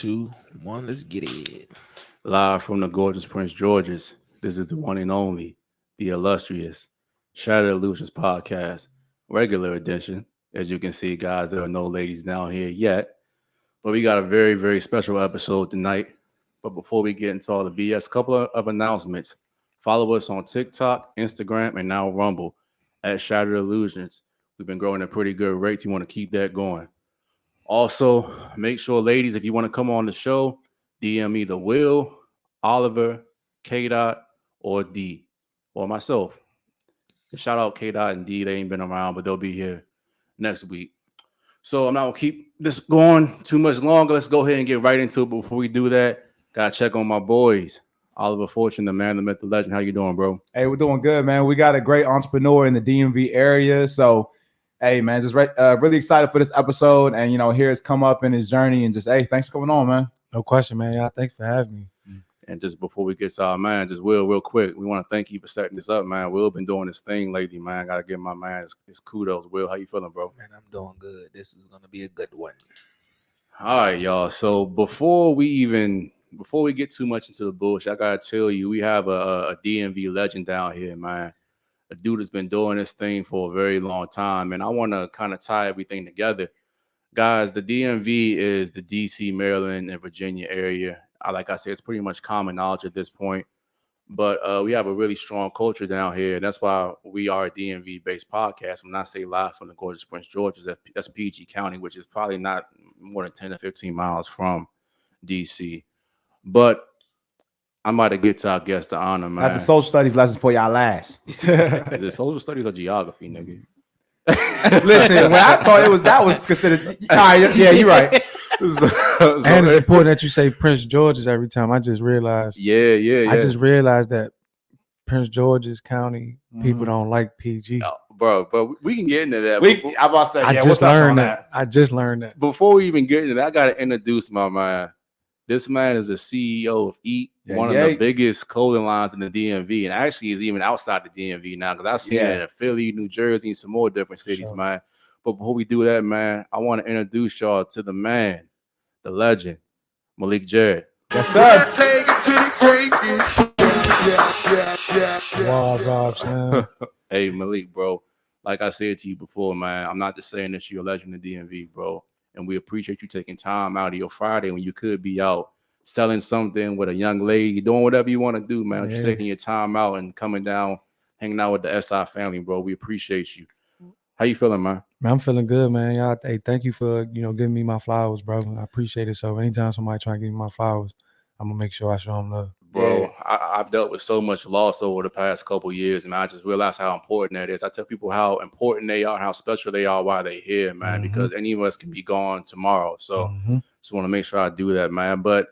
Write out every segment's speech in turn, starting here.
2, 1, let's get it. Live from the gorgeous Prince George's, this is the one and only, the illustrious Shattered Illusionz podcast, regular edition. As you can see, guys, there are no ladies down here yet, but we got a very, very special episode tonight. But before we get into all the BS, couple of announcements. Follow us on TikTok, Instagram, and now Rumble at Shattered Illusionz. We've been growing at pretty good rates. You want to keep that going. Also, make sure, ladies, if you want to come on the show, DM either Will, Oliver, K Dot, or D, or myself. And shout out K Dot and D. They ain't been around, but they'll be here next week. So I'm not gonna keep this going too much longer. Let's go ahead and get right into it. But before we do that, gotta check on my boys. Oliver Fortune, the man, the myth, the legend. How you doing, bro? Hey, we're doing good, man. We got a great entrepreneur in the DMV area. So, hey, man, just really excited for this episode. And, here it's come up in his journey. And just, hey, thanks for coming on, man. No question, man. Y'all, thanks for having me. And just before we get to our man, just Will, real quick, we want to thank you for setting this up, man. Will been doing this thing lately, man. Gotta give my man his kudos. Will, how you feeling, bro? Man, I'm doing good. This is gonna be a good one. All right, y'all. So before we get too much into the bullshit, I gotta tell you, we have a DMV legend down here, man. A dude that's been doing this thing for a very long time, and I want to kind of tie everything together, guys. The DMV is the DC, Maryland, and Virginia area. Like I said, it's pretty much common knowledge at this point, but we have a really strong culture down here, and that's why we are a DMV-based podcast. When I say live from the gorgeous Prince George's, that's PG County, which is probably not more than 10 to 15 miles from DC. But I'm about to get to our guest to honor, man. That's a social studies lesson for y'all last. Is it social studies or geography, nigga? Listen, when I thought that was considered. All right, yeah, you're right. And it's important that you say Prince George's every time. I just realized. Yeah. I just realized that Prince George's County people don't like PG. Oh, bro, we can get into that. I'm about to say, I just learned that. I just learned that. Before we even get into that, I got to introduce my man. This man is the CEO of Eat, one of the biggest clothing lines in the DMV, and actually is even outside the DMV now because I've seen it in Philly, New Jersey, and some more different cities, man. But before we do that, man, I want to introduce y'all to the man, the legend, Malik Jarrett. Yes, sir. Take it to the What's up, son? Hey, Malik, bro. Like I said to you before, man, I'm not just saying that you're a legend in the DMV, bro. And we appreciate you taking time out of your Friday when you could be out selling something with a young lady, doing whatever you want to do, man. Just taking your time out and coming down, hanging out with the SI family, bro. We appreciate you. How you feeling, man? Man, I'm feeling good, man. Y'all, hey, thank you for giving me my flowers, bro. I appreciate it. So anytime somebody try to give me my flowers, I'm gonna make sure I show them love. Bro, I've dealt with so much loss over the past couple of years, man. I just realized how important that is. I tell people how important they are, how special they are while they're here, man, because any of us can be gone tomorrow. So just want to make sure I do that, man. But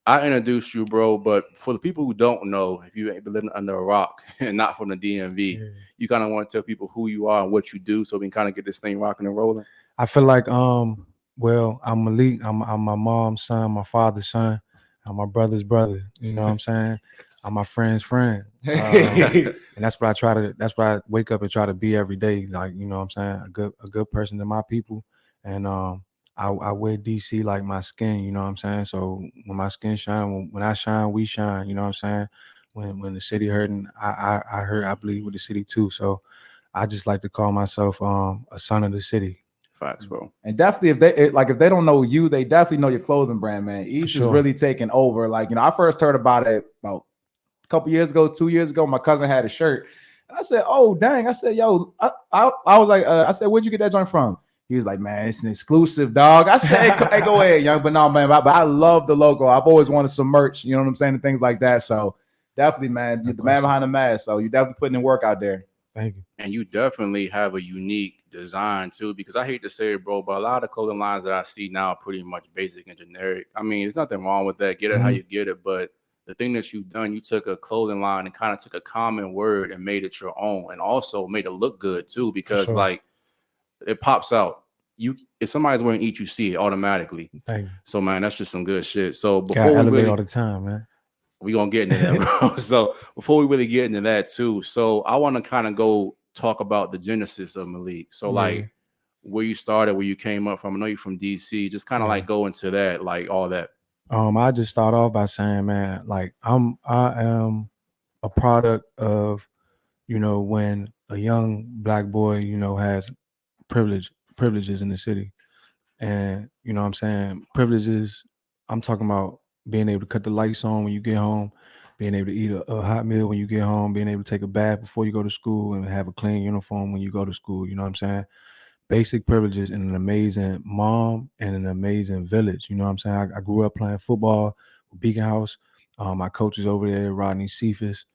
I introduced you, bro. But for the people who don't know, if you ain't been living under a rock and not from the DMV, you kind of want to tell people who you are and what you do so we can kind of get this thing rocking and rolling. I feel like, well, I'm Malik. I'm my mom's son, my father's son. I'm my brother's brother, you know what I'm saying? I'm my friend's friend. And that's what that's what I wake up and try to be every day. Like, you know what I'm saying? A good person to my people. And I wear DC like my skin, you know what I'm saying? So when my skin shine, when I shine, we shine, you know what I'm saying? When the city hurting, I bleed with the city too. So I just like to call myself a son of the city. Facts, bro. And definitely, if they don't know you, they definitely know your clothing brand, man. Each is really taking over. Like, I first heard about it about a couple years ago, 2 years ago. My cousin had a shirt, and I said, "Oh, dang!" I said, "Yo," I was like, "I said, where'd you get that joint from?" He was like, "Man, it's an exclusive, dog." I said, "Hey, go ahead, young." But no, man. But I love the logo. I've always wanted some merch. You know what I'm saying, and things like that. So definitely, man, you're the man behind the mask. So you're definitely putting in work out there. Thank you. And you definitely have a unique design too, because I hate to say it, bro, but a lot of clothing lines that I see now are pretty much basic and generic. I mean, there's nothing wrong with that. Get it how you get it. But the thing that you've done, you took a clothing line and kind of took a common word and made it your own, and also made it look good too, because like it pops out. If somebody's wearing Eat, you see it automatically. Thank you. So man, that's just some good shit. So before we elevate all the time, man. We're going to get into that, bro. So before we really get into that too, so I want to kind of go talk about the genesis of Malik. So like where you started, where you came up from. I know you're from DC. Just kind of like go into that, like all that. I just start off by saying, man, like I am a product of, when a young black boy, has privileges in the city. And what I'm saying, privileges, I'm talking about being able to cut the lights on when you get home, being able to eat a hot meal when you get home, being able to take a bath before you go to school and have a clean uniform when you go to school. You know what I'm saying? Basic privileges and an amazing mom and an amazing village. You know what I'm saying? I grew up playing football with Beacon House. My coaches over there, Rodney Cephas,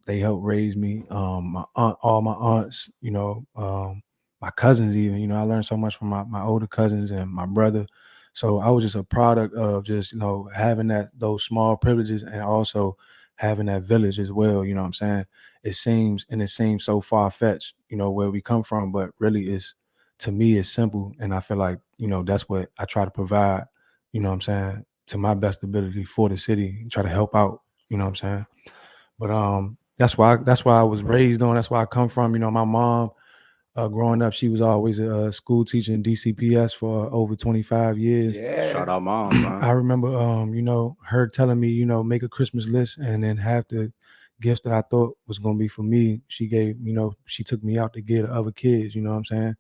they helped raise me. My aunt, all my aunts, my cousins even, I learned so much from my older cousins and my brother. So I was just a product of just, having those small privileges and also having that village as well. You know what I'm saying? It seems so far-fetched, where we come from, but really to me it's simple. And I feel like, that's what I try to provide, what I'm saying, to my best ability for the city, try to help out, what I'm saying. But that's why I was raised on. That's where I come from. My mom, growing up, she was always a school teacher in DCPS for over 25 years. Shout out moms, man. I remember, her telling me, make a Christmas list and then have the gifts that I thought was going to be for me. She gave, she took me out to give to other kids, you know what I'm saying?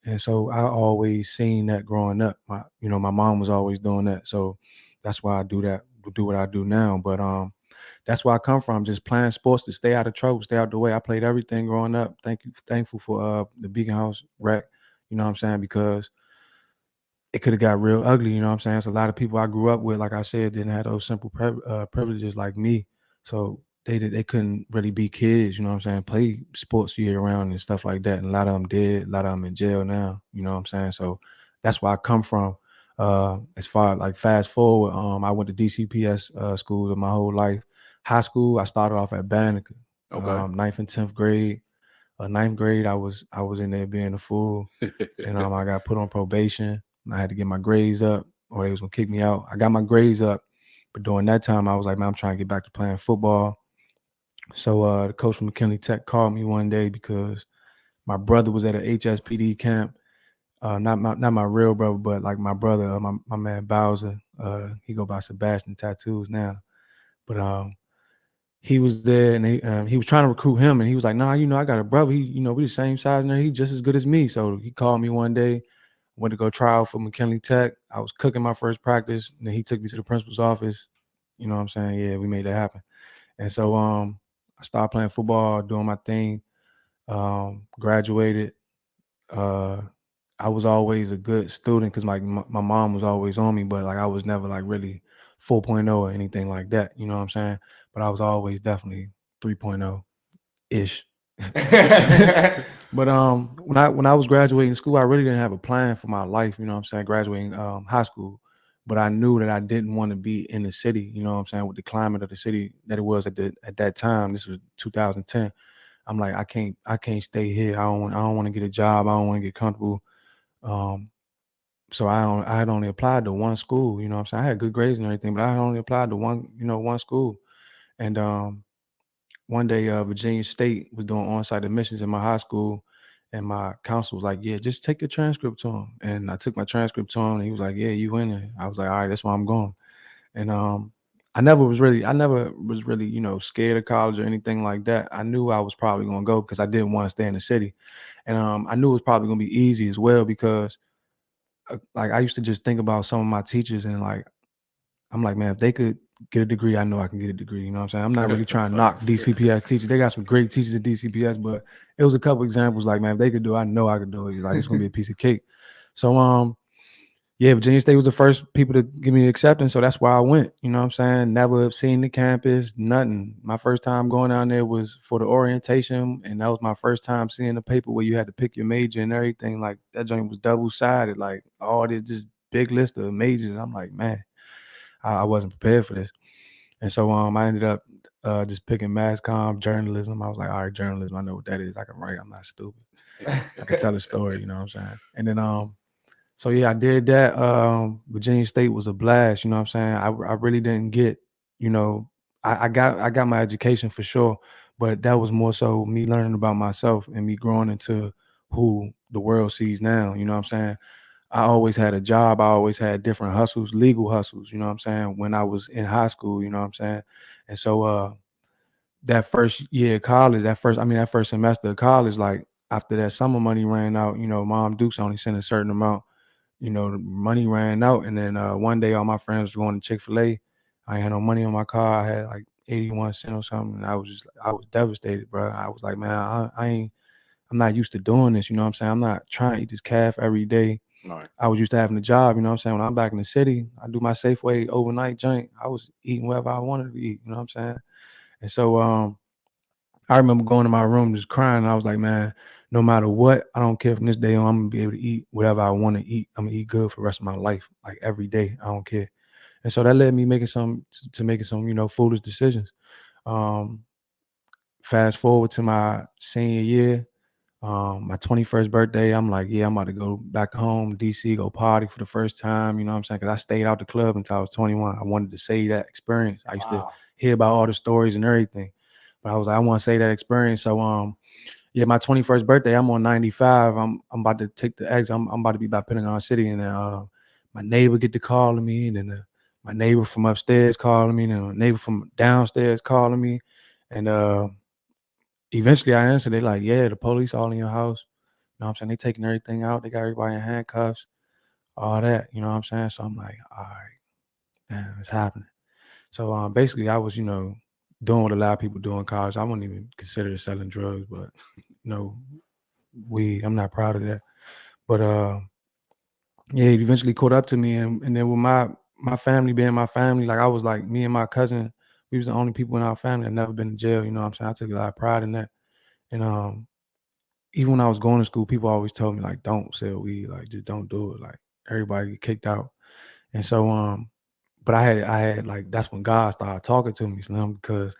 And so I always seen that growing up. My mom was always doing that. So that's why I do what I do now. But that's where I come from, just playing sports to stay out of trouble, stay out the way. I played everything growing up. Thankful for the Beacon House rec, you know what I'm saying? Because it could have got real ugly, you know what I'm saying? So a lot of people I grew up with, like I said, didn't have those simple privileges like me. So they couldn't really be kids, you know what I'm saying? Play sports year round and stuff like that. And a lot of them did, a lot of them in jail now, you know what I'm saying? So that's where I come from. As far like fast forward, I went to DCPS schools my whole life. High school, I started off at Banneker, Okay. 9th and 10th grade. Ninth grade, I was in there being a fool, and I got put on probation. And I had to get my grades up, or they was gonna kick me out. I got my grades up, but during that time, I was like, man, I'm trying to get back to playing football. So the coach from McKinley Tech called me one day because my brother was at a HSPD camp. Not my real brother, but like my brother, my man Bowser. He go by Sebastian Tattoos now, but he was there and he was trying to recruit him, and he was like, nah, I got a brother. He, we the same size now. He just as good as me. So he called me one day, went to go try out for McKinley Tech. I was cooking my first practice, and then he took me to the principal's office. You know what I'm saying? Yeah, we made that happen. And so I started playing football, doing my thing, graduated. I was always a good student because my mom was always on me, but like I was never like really 4.0 or anything like that. You know what I'm saying? But I was always definitely 3.0 ish. But when I was graduating school, I really didn't have a plan for my life. You know what I'm saying? Graduating high school, but I knew that I didn't want to be in the city. You know what I'm saying? With the climate of the city that it was at that time. This was 2010. I'm like, I can't stay here. I don't want to get a job. I don't want to get comfortable. So I had only applied to one school, you know what I'm saying? I had good grades and everything, but I had only applied to one school. And one day Virginia State was doing on-site admissions in my high school, and my counselor was like, yeah, just take your transcript to him. And I took my transcript to him, and he was like, yeah, you in there. I was like, all right, that's where I'm going. And I never was really, scared of college or anything like that. I knew I was probably going to go because I didn't want to stay in the city. And I knew it was probably going to be easy as well because like I used to just think about some of my teachers and like, I'm like, man, if they could get a degree, I know I can get a degree. You know what I'm saying? I'm not really trying to knock DCPS teachers. They got some great teachers at DCPS, but it was a couple examples like, man, if they could do it, I know I could do it. Like, it's going to be a piece of cake. So, yeah, Virginia State was the first people to give me acceptance, so that's why I went. You know what I'm saying? Never have seen the campus, nothing. My first time going down there was for the orientation, and that was my first time seeing the paper where you had to pick your major and everything. Like, that joint was double-sided, like all this just big list of majors. I'm like, man, I wasn't prepared for this. And so I ended up just picking mass comm, journalism. I was like, all right, journalism, I know what that is. I can write. I'm not stupid. I can tell a story, you know what I'm saying? And then so yeah, I did that. Virginia State was a blast, you know what I'm saying? I really didn't get, I got my education for sure, but that was more so me learning about myself and me growing into who the world sees now, you know what I'm saying? I always had a job. I always had different hustles, legal hustles, you know what I'm saying, when I was in high school, you know what I'm saying? And so that first year of college, that first semester of college, like after that summer money ran out, you know, Mom Dukes only sent a certain amount, you know, the money ran out. And then one day all my friends were going to Chick-fil-A. I ain't had no money on my car. I had like 81 cents or something. And I was devastated, bro. I was like, man, I'm not used to doing this. You know what I'm saying? I'm not trying to eat this calf every day. Right. I was used to having a job, you know what I'm saying? When I'm back in the city, I do my Safeway overnight joint. I was eating whatever I wanted to eat, you know what I'm saying? And so I remember going to my room just crying. And I was like, man, no matter what, I don't care from this day on, I'm gonna be able to eat whatever I want to eat. I'm gonna eat good for the rest of my life, like every day. I don't care. And so that led me making some, you know, foolish decisions. Fast forward to my senior year, my 21st birthday, I'm like, yeah, I'm about to go back home, DC, go party for the first time. You know what I'm saying? Because I stayed out the club until I was 21. I wanted to say that experience. I used to hear about all the stories and everything, but I was like, I want to say that experience. So, yeah, my 21st birthday, I'm on 95. I'm about to take the exit. I'm about to be by Pentagon City, and my neighbor get to calling me, and then my neighbor from upstairs calling me, and then my neighbor from downstairs calling me, and eventually I answered. They like, yeah, the police all in your house. You know what I'm saying? They taking everything out. They got everybody in handcuffs, all that. You know what I'm saying? So I'm like, all right, damn, it's happening. So basically, I was, you know, doing what a lot of people do in college. I wouldn't even consider it selling drugs, but you know, weed. I'm not proud of that. But yeah, it eventually caught up to me, and then with my family being my family, like I was like me and my cousin, we was the only people in our family that never been to jail. You know what I'm saying? I took a lot of pride in that, and even when I was going to school, people always told me like, don't sell weed, like just don't do it. Like everybody get kicked out. And so but I had like, that's when God started talking to me, Slim, because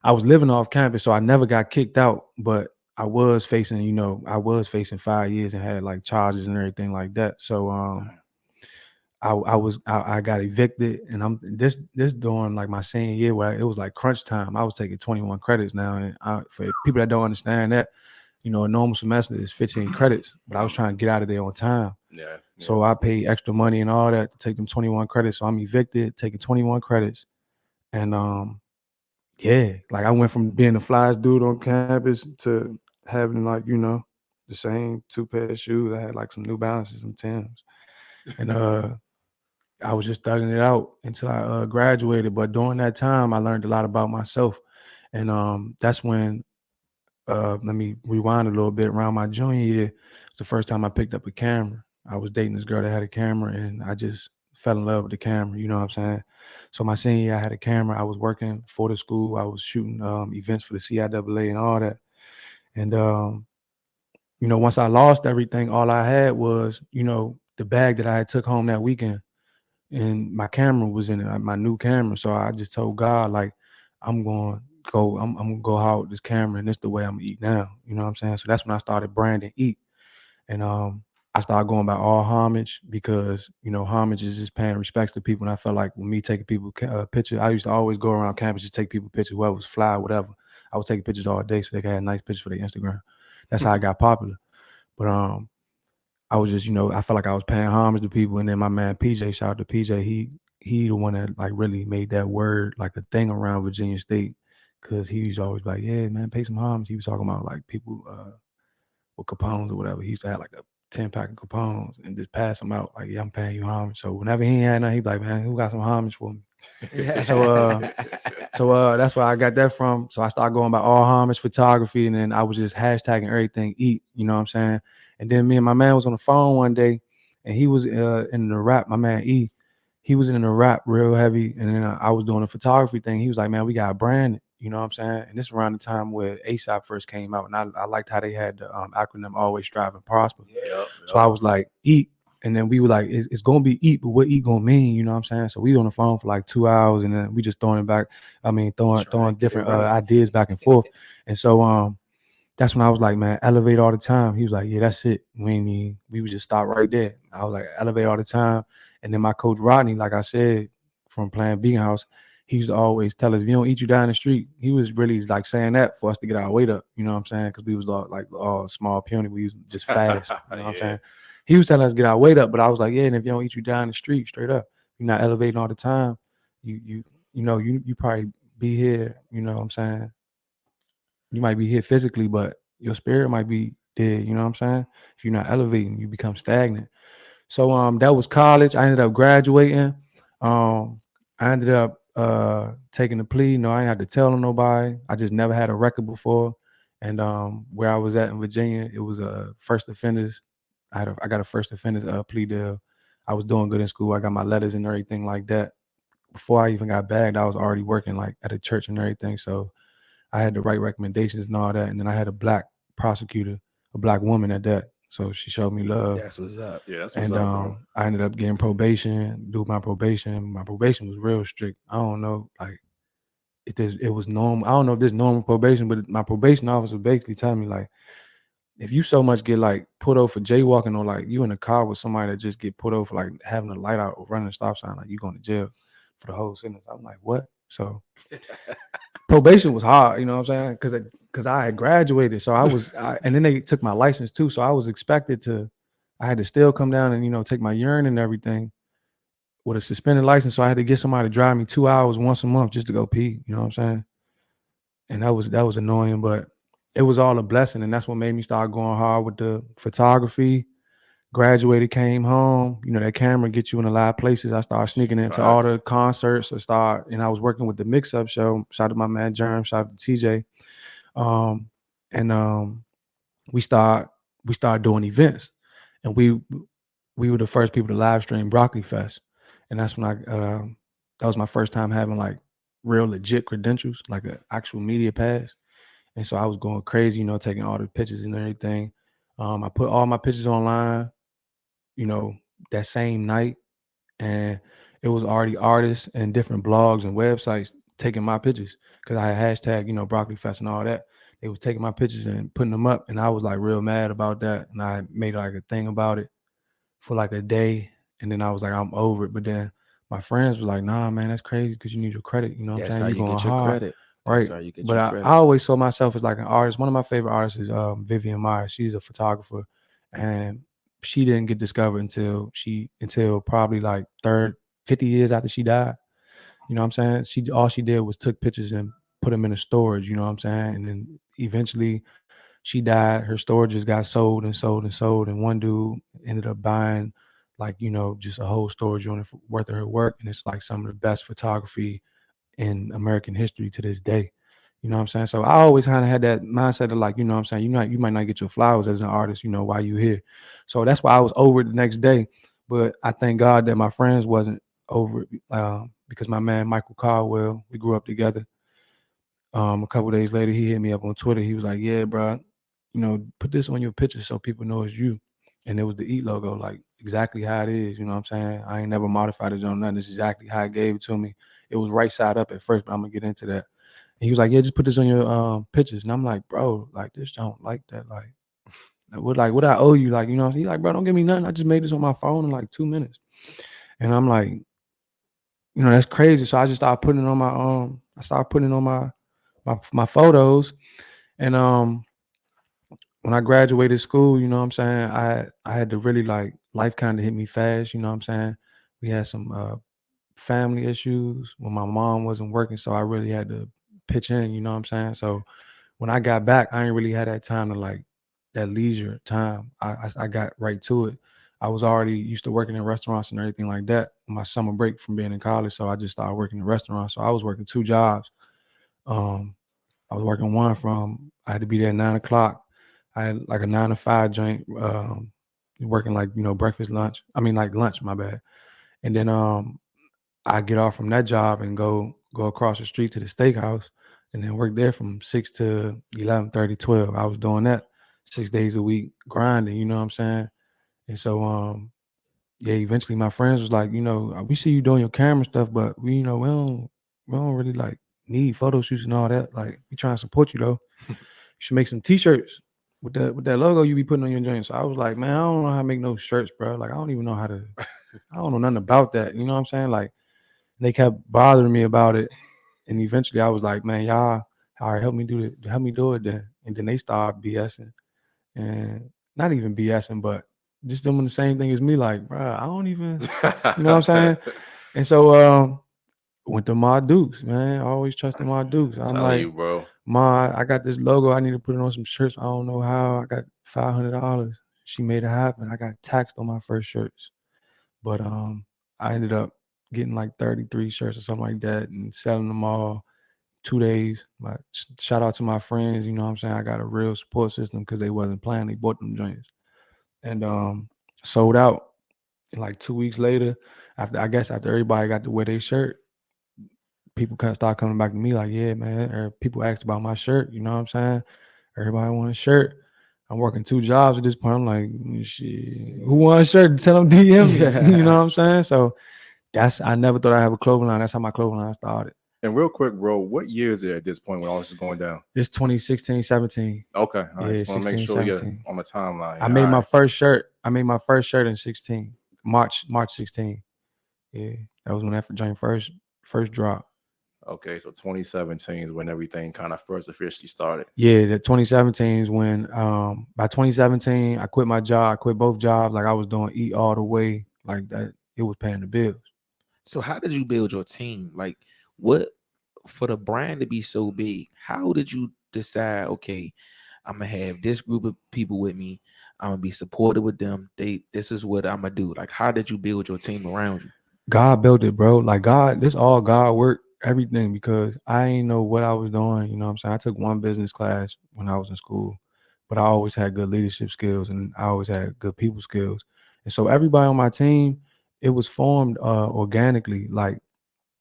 I was living off campus, so I never got kicked out, but I was facing 5 years and had like charges and everything like that. So I got evicted, and I'm this during like my senior year where it was like crunch time. I was taking 21 credits now, and for people that don't understand that, you know, a normal semester is 15 credits, but I was trying to get out of there on time. Yeah. So I paid extra money and all that to take them 21 credits. So I'm evicted, taking 21 credits. And yeah, like I went from being the flyest dude on campus to having like, you know, the same 2 pair of shoes. I had like some New Balances, some Timbs. And I was just thugging it out until I graduated. But during that time, I learned a lot about myself. And that's when, let me rewind a little bit. Around my junior year, it's the first time I picked up a camera. I was dating this girl that had a camera, and I just fell in love with the camera. You know what I'm saying? So my senior year, I had a camera. I was working for the school. I was shooting events for the CIAA and all that. And you know, once I lost everything, all I had was, you know, the bag that I had took home that weekend, and my camera was in it, my new camera. So I just told God, like, I'm gonna go hard with this camera, and this the way I'm gonna eat now. You know what I'm saying? So that's when I started branding Eat. And I started going by all homage, because, you know, homage is just paying respects to people. And I felt like with me taking people pictures, I used to always go around campus to take people pictures, whoever was fly, whatever. I was taking pictures all day so they could have nice pictures for their Instagram. That's how I got popular. But I was just, you know, I felt like I was paying homage to people. And then my man PJ, shout out to PJ, he the one that like really made that word like a thing around Virginia State, because he was always like, yeah, man, pay some homage. He was talking about like people with Capones or whatever. He used to have like a 10-pack of Capones and just pass them out like, yeah, I'm paying you homage. So whenever he ain't had nothing, he'd be like, man, who got some homage for me? So that's where I got that from. So I started going by all homage photography, and then I was just hashtagging everything Eat, you know what I'm saying? And then me and my man was on the phone one day, and he was in the rap, my man E, he was in the rap real heavy, and then I was doing a photography thing. He was like, man, we got a brand, you know what I'm saying? And this around the time where ASAP first came out, and I liked how they had the acronym Always Strive and Prosper. So I was like, Eat. And then we were like, it's gonna be Eat, but what Eat gonna mean? You know what I'm saying? So we on the phone for like 2 hours, and then we just throwing different ideas back and forth. And so that's when I was like, man, elevate all the time. He was like, yeah, that's it. We would just stop right there. I was like, elevate all the time. And then my coach Rodney, like I said, from playing Beacon House, he used to always tell us, if you don't eat, you die in the street. He was really like saying that for us to get our weight up. You know what I'm saying? Because we was all small, puny. We was just fast. You know what I'm saying? he was telling us to get our weight up, but I was like, yeah, and if you don't eat, you die in the street, straight up. You're not elevating all the time. You probably be here, you know what I'm saying? You might be here physically, but your spirit might be dead, you know what I'm saying? If you're not elevating, you become stagnant. So that was college. I ended up graduating. I ended up taking a plea. No, I ain't had to tell nobody. I just never had a record before. And where I was at in Virginia, it was a first offenders. I got a first offenders plea deal. I was doing good in school. I got my letters and everything like that. Before I even got bagged, I was already working like at a church and everything. So I had to write recommendations and all that. And then I had a black prosecutor, a black woman at that. So she showed me love. That's what's up. Yeah, that's And what's up, bro. I ended up getting probation, do my probation. My probation was real strict. I don't know, like it was normal. I don't know if this normal probation, but my probation officer basically telling me like, if you so much get like put over for jaywalking or like you in a car with somebody that just get put over for like having a light out or running a stop sign, like you going to jail for the whole sentence. I'm like, what? So probation was hard, you know what I'm saying? Because I had graduated, so and then they took my license too, so I was expected to. I had to still come down and take my urine and everything with a suspended license. So I had to get somebody to drive me 2 hours once a month just to go pee. You know what I'm saying? And that was annoying, but it was all a blessing, and that's what made me start going hard with the photography. Graduated, came home. That camera gets you in a lot of places. I started sneaking into all the concerts. And I was working with the Mix Up Show. Shout out to my man Jerm. Shout out to TJ. We started doing events, and we were the first people to live stream Broccoli Fest, and that's when that was my first time having like real legit credentials, like an actual media pass. And so I was going crazy, taking all the pictures and everything. I put all my pictures online, that same night, and it was already artists and different blogs and websites taking my pictures because I had hashtag, Broccoli Fest and all that. They were taking my pictures and putting them up, and I was like real mad about that, and I made like a thing about it for like a day, and then I was like, I'm over it. But then my friends were like, nah, man, that's crazy because you need your credit. You know what I'm That's saying? how You're you going get your hard. credit. Right. That's how you get But your I credit. always saw myself as like an artist. One of my favorite artists is Vivian Myers. She's a photographer, and she didn't get discovered until probably like 50 years after she died. You know what I'm saying? All she did was took pictures and put them in a storage, you know what I'm saying? And then eventually she died. Her storages got sold and sold and sold. And one dude ended up buying like, just a whole storage unit worth of her work. And it's like some of the best photography in American history to this day. You know what I'm saying? So I always kind of had that mindset of like, you know what I'm saying? You might not get your flowers as an artist, while you're here. So that's why I was over it the next day. But I thank God that my friends wasn't over it because my man, Michael Caldwell, we grew up together. A couple days later, he hit me up on Twitter. He was like, yeah, bro, put this on your picture so people know it's you. And it was the EAT logo, like exactly how it is. You know what I'm saying? I ain't never modified it on nothing. It's exactly how it gave it to me. It was right side up at first, but I'm gonna get into that. And he was like, yeah, just put this on your pictures. And I'm like, bro, like this don't like that. Like what I owe you? Like, he's like, bro, don't give me nothing. I just made this on my phone in like 2 minutes. And I'm like, that's crazy. So I just started putting it on my photos. And when I graduated school, you know what I'm saying, I had to really like life kind of hit me fast, you know what I'm saying? We had some family issues when my mom wasn't working, so I really had to pitch in, you know what I'm saying? So when I got back, I ain't really had that time to like that leisure time. I got right to it. I was already used to working in restaurants and everything like that. My summer break from being in college, so I just started working in restaurants. So I was working 2 jobs. I was working one I had to be there at 9 o'clock. I had like a 9 to 5 joint, working like, breakfast, lunch. I mean like lunch, my bad. And then I get off from that job and go across the street to the steakhouse and then work there from 6 to 11:30, 12. I was doing that 6 days a week, grinding, you know what I'm saying? And so, yeah, eventually my friends was like, we see you doing your camera stuff, but we don't really like need photo shoots and all that. Like, we trying to support you though. You should make some t-shirts with that logo you be putting on your joint. So I was like, man, I don't know how to make no shirts, bro. Like, I don't even know how to, I don't know nothing about that. You know what I'm saying? Like, they kept bothering me about it. And eventually I was like, man, y'all, all right, help me do it then. And then they started BSing, and not even BSing, but just doing the same thing as me. Like, bro, I don't even, you know what I'm saying? And so went to my Dukes, man. I always trusted my Dukes. I'm Telling like, you, bro. Ma, I got this logo. I need to put it on some shirts. I don't know how. I got $500. She made it happen. I got taxed on my first shirts, but I ended up getting like 33 shirts or something like that and selling them all 2 days. Shout out to my friends. You know what I'm saying? I got a real support system because they wasn't playing. They bought them joints and sold out. Like 2 weeks later, after everybody got to wear their shirt, people kind of start coming back to me like, yeah, man. Or people asked about my shirt. You know what I'm saying? Everybody want a shirt. I'm working 2 jobs at this point. I'm like, shit, who want a shirt? Tell them DM me. You know what I'm saying? So I never thought I'd have a clothing line. That's how my clothing line started. And real quick, bro, what year is it at this point when all this is going down? It's 2016, 17. Okay, all right. Yeah, Just want to 16, make sure we get 17. on the timeline. I made my first shirt. I made my first shirt in 16, March 16. Yeah, that was when that joint first dropped. Okay, so 2017 is when everything kind of first officially started. Yeah, the 2017 is when by 2017 I quit my job. I quit both jobs. Like I was doing Eat All the Way. Like that, it was paying the bills. So how did you build your team? Like, what for the brand to be so big? How did you decide? Okay, I'm gonna have this group of people with me. I'm gonna be supported with them. This is what I'm gonna do. Like, how did you build your team around you? God built it, bro. Like God, this all God work, everything, because I ain't know what I was doing. You know what I'm saying? I took one business class when I was in school, but I always had good leadership skills and I always had good people skills. And so everybody on my team, it was formed organically. Like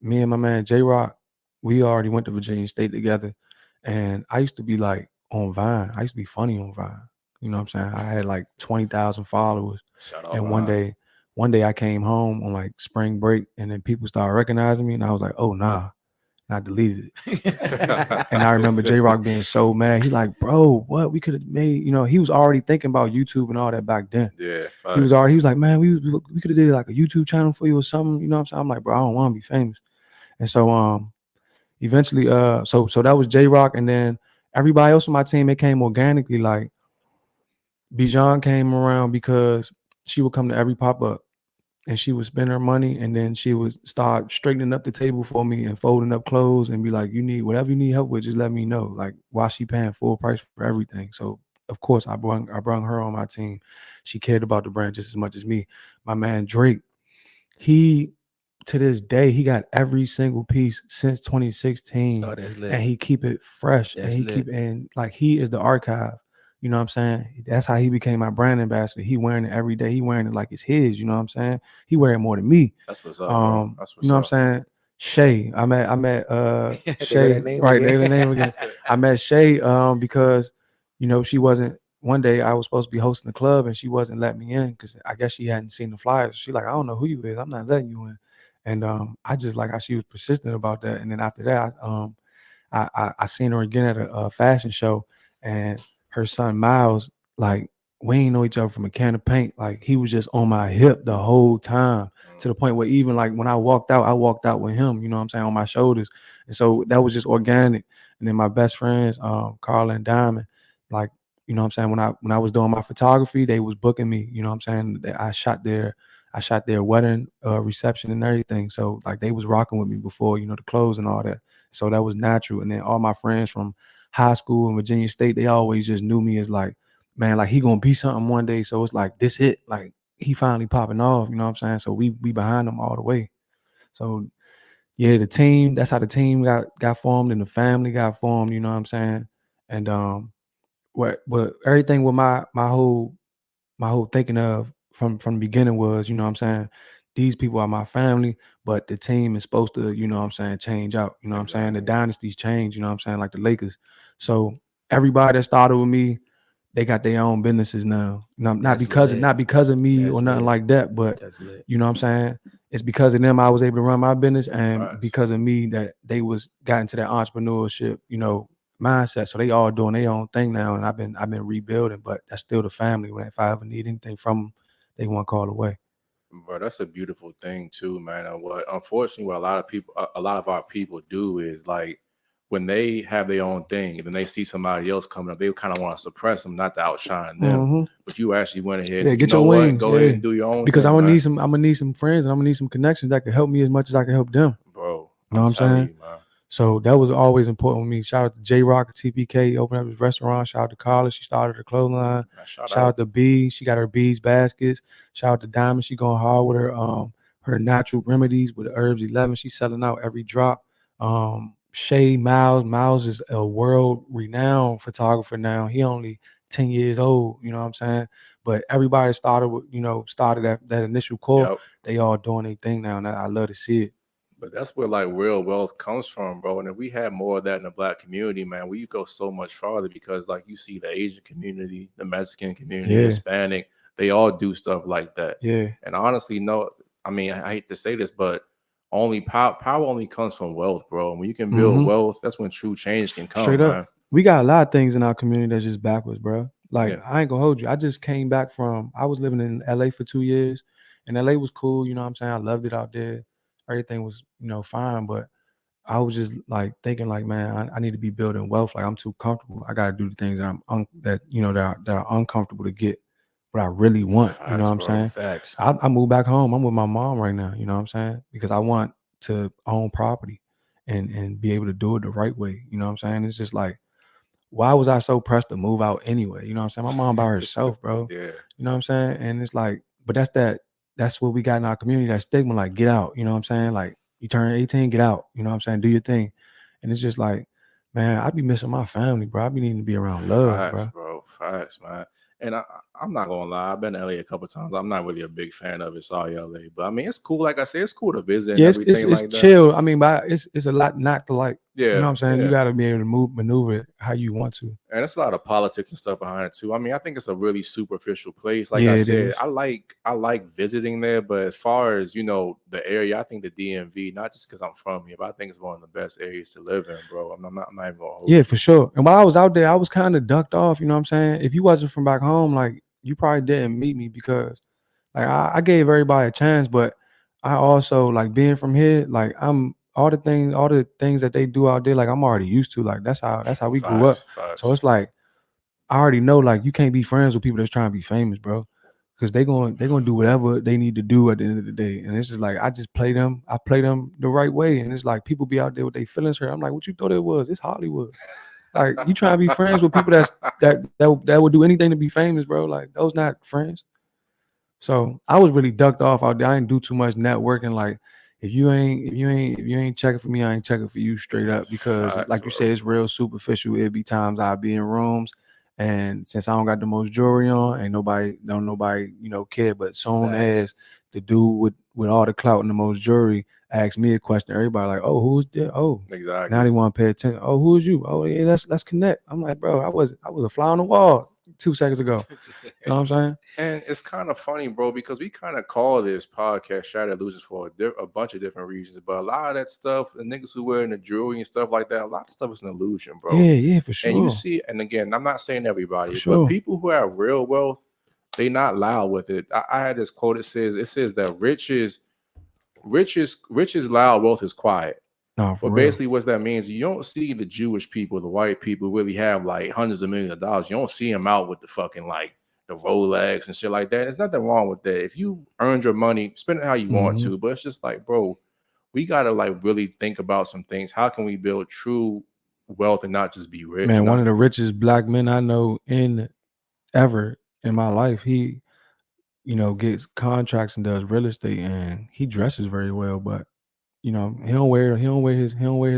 me and my man J Rock, we already went to Virginia State together. And I used to be like on Vine. I used to be funny on Vine. You know what I'm saying? I had like 20,000 followers. Shout out. And one day I came home on like spring break and then people started recognizing me and I was like, oh nah. And I deleted it. And I remember J Rock being so mad. He like, bro, what we could have made, he was already thinking about YouTube and all that back then. Yeah. He was like, man, we could have did like a YouTube channel for you or something. You know what I'm saying? I'm like, bro, I don't want to be famous. And so eventually so that was J Rock, and then everybody else on my team, it came organically. Like Bijan came around because she would come to every pop-up and she would spend her money and then she would start straightening up the table for me and folding up clothes and be like, you need whatever you need help with, just let me know. Like, why she paying full price for everything? So of course I brung her on my team. She cared about the brand just as much as me. My man Drake, he to this day, he got every single piece since 2016. Oh, that's lit. And he keep it fresh. That's and he is the archive. You know what I'm saying? That's how he became my brand ambassador. He wearing it every day. He wearing it like it's his. You know what I'm saying? He wear it more than me. That's what's up, bro. That's what's you know what I'm saying? Shay. I met Shay. Name Right, again. the name again. I met Shay because she wasn't. One day I was supposed to be hosting the club and she wasn't letting me in because I guess she hadn't seen the flyers. She like, I don't know who you is. I'm not letting you in. And I just like how she was persistent about that. And then after that, I seen her again at a fashion show, and her son Miles, like, we ain't know each other from a can of paint. Like, he was just on my hip the whole time, to the point where even like when I walked out with him, you know what I'm saying, on my shoulders. And so that was just organic. And then my best friends, Carla and Diamond, like, you know what I'm saying, when I was doing my photography, they was booking me, you know what I'm saying? I shot their wedding reception and everything. So like they was rocking with me before, the clothes and all that. So that was natural. And then all my friends from high school and Virginia State, they always just knew me as like, man, like he gonna be something one day. So it's like this it, like he finally popping off, you know what I'm saying? So we behind him all the way. So yeah, the team, that's how the team got formed and the family got formed, you know what I'm saying? And what everything with my whole thinking of from the beginning was, you know what I'm saying, these people are my family, but the team is supposed to, you know what I'm saying, change out. You know what I'm saying? The dynasties change, you know what I'm saying, like the Lakers. So everybody that started with me, they got their own businesses now. Not because of me That's or nothing lit. like that, but That's lit. you know what I'm saying? It's because of them I was able to run my business, and Right. because of me that they got into that entrepreneurship, mindset. So they all doing their own thing now, and I've been rebuilding, but that's still the family. When if I ever need anything from them, they want to call away. Bro, that's a beautiful thing too, man. And unfortunately, what a lot of our people do is like when they have their own thing and then they see somebody else coming up, they kind of want to suppress them, not to outshine them. But you actually went ahead and said, get your wings. Go ahead and do your own because thing. I'm gonna need some friends and I'm gonna need some connections that can help me as much as I can help them. Bro, you know what I'm saying? You, man. So that was always important with me. Shout out to J Rock at TPK, opened up his restaurant. Shout out to Carla, she started her clothing line. Shout out to B, she got her bees baskets. Shout out to Diamond, she going hard with her natural remedies with the herbs 11. She's selling out every drop. Shay Miles is a world renowned photographer now. He only 10 years old, you know what I'm saying? But everybody started with, started that initial core. Yep. They all doing their thing now, and I love to see it. But that's where like real wealth comes from, bro. And if we had more of that in the Black community, man, we go so much farther because like you see the Asian community, the Mexican community, Hispanic, they all do stuff like that. Yeah. And honestly, no, I mean, I hate to say this, but only power only comes from wealth, bro. And when you can build wealth, that's when true change can come. Straight up. Man. We got a lot of things in our community that's just backwards, bro. Like I ain't gonna hold you. I just came back I was living in LA for 2 years, and LA was cool, you know what I'm saying? I loved it out there. Everything was, fine, but I was just like thinking like, man, I need to be building wealth. Like I'm too comfortable. I got to do the things that are uncomfortable to get what I really want. Facts, you know what I'm saying? Facts. I moved back home. I'm with my mom right now. You know what I'm saying? Because I want to own property and be able to do it the right way. You know what I'm saying? It's just like, why was I so pressed to move out anyway? You know what I'm saying? My mom by herself, bro. Yeah. You know what I'm saying? And it's like, but that's what we got in our community, that stigma, like get out, you know what I'm saying? Like you turn 18, get out, you know what I'm saying? Do your thing. And it's just like, man, I be missing my family, bro. I be needing to be around love, bro. Facts, man. And I'm not gonna lie, I've been to LA a couple of times. I'm not really a big fan of it. Sorry, LA, but I mean, it's cool. Like I said, it's cool to visit. And everything it's like chill. That. I mean, but it's a lot not to like. Yeah, you know what I'm saying. You got to be able to maneuver it how you want to. And it's a lot of politics and stuff behind it too. I mean, I think it's a really superficial place. Like I said, I like visiting there, but as far as the area, I think the DMV, not just because I'm from here, but I think it's one of the best areas to live in, bro. I'm not even gonna hold you. For sure. And while I was out there, I was kind of ducked off. You know what I'm saying? If you wasn't from back home, like you probably didn't meet me because, like, I gave everybody a chance, but I also like being from here. Like I'm. All the things that they do out there, like I'm already used to. Like that's how we grew up. Facts. So it's like I already know, like you can't be friends with people that's trying to be famous, bro, because they're gonna do whatever they need to do at the end of the day. And it's just like I play them the right way. And it's like people be out there with their feelings hurt. I'm like, what you thought it was? It's Hollywood. Like you trying to be friends with people that would do anything to be famous, bro. Like those not friends. So I was really ducked off out there. I didn't do too much networking. Like if you ain't checking for me, I ain't checking for you straight up. Because like you said, it's real superficial. It'd be times I'd be in rooms, and since I don't got the most jewelry on, ain't nobody care. But soon as the dude with all the clout and the most jewelry asks me a question, everybody like, oh, who's there? Oh, exactly. Now they want to pay attention. Oh, who is you? Oh, yeah, let's connect. I'm like, bro, I was a fly on the wall 2 seconds ago. You know what I'm saying? And it's kind of funny, bro, because we kind of call this podcast Shattered Illusionz for a bunch of different reasons. But a lot of that stuff, the niggas who wearing the jewelry and stuff like that, a lot of stuff is an illusion, bro. Yeah, for sure. And you see, and again, I'm not saying everybody, but people who have real wealth, they not loud with it. I had this quote. It says that rich is loud, wealth is quiet. No, but basically what that means, you don't see the Jewish people, the white people really have like hundreds of millions of dollars. You don't see them out with the fucking like the Rolex and shit like that. There's nothing wrong with that. If you earned your money, spend it how you want to. But it's just like, bro, we gotta like really think about some things. How can we build true wealth and not just be rich? Man, one of the richest black men I know ever in my life, he gets contracts and does real estate, and he dresses very well, but he don't wear his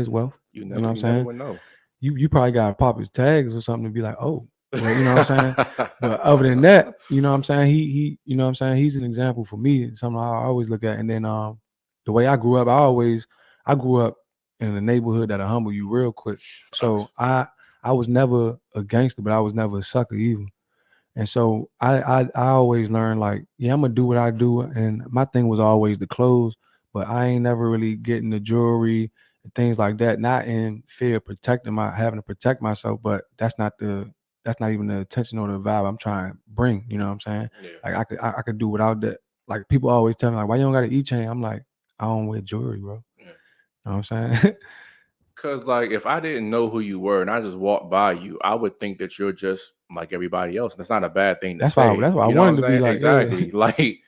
wealth. You know what I'm saying? Never know. You probably gotta pop his tags or something to be like, oh, well, you know what I'm saying? But other than that, you know what I'm saying? He you know what I'm saying? He's an example for me, something I always look at. And then the way I grew up, I grew up in a neighborhood that'll humble you real quick. So I was never a gangster, but I was never a sucker either. And so I always learned like, yeah, I'm gonna do what I do. And my thing was always the clothes, but I ain't never really getting the jewelry and things like that. Not in fear of having to protect myself, but that's not even the attention or the vibe I'm trying to bring. You know what I'm saying? Yeah. Like I could do without that. Like people always tell me like, why you don't got an E-chain? I'm like, I don't wear jewelry, bro. Yeah. You know what I'm saying? Cause like if I didn't know who you were and I just walked by you, I would think that you're just like everybody else. That's not a bad thing to say. That's why I You know what I'm wanted to be saying? like, Exactly. yeah. Like,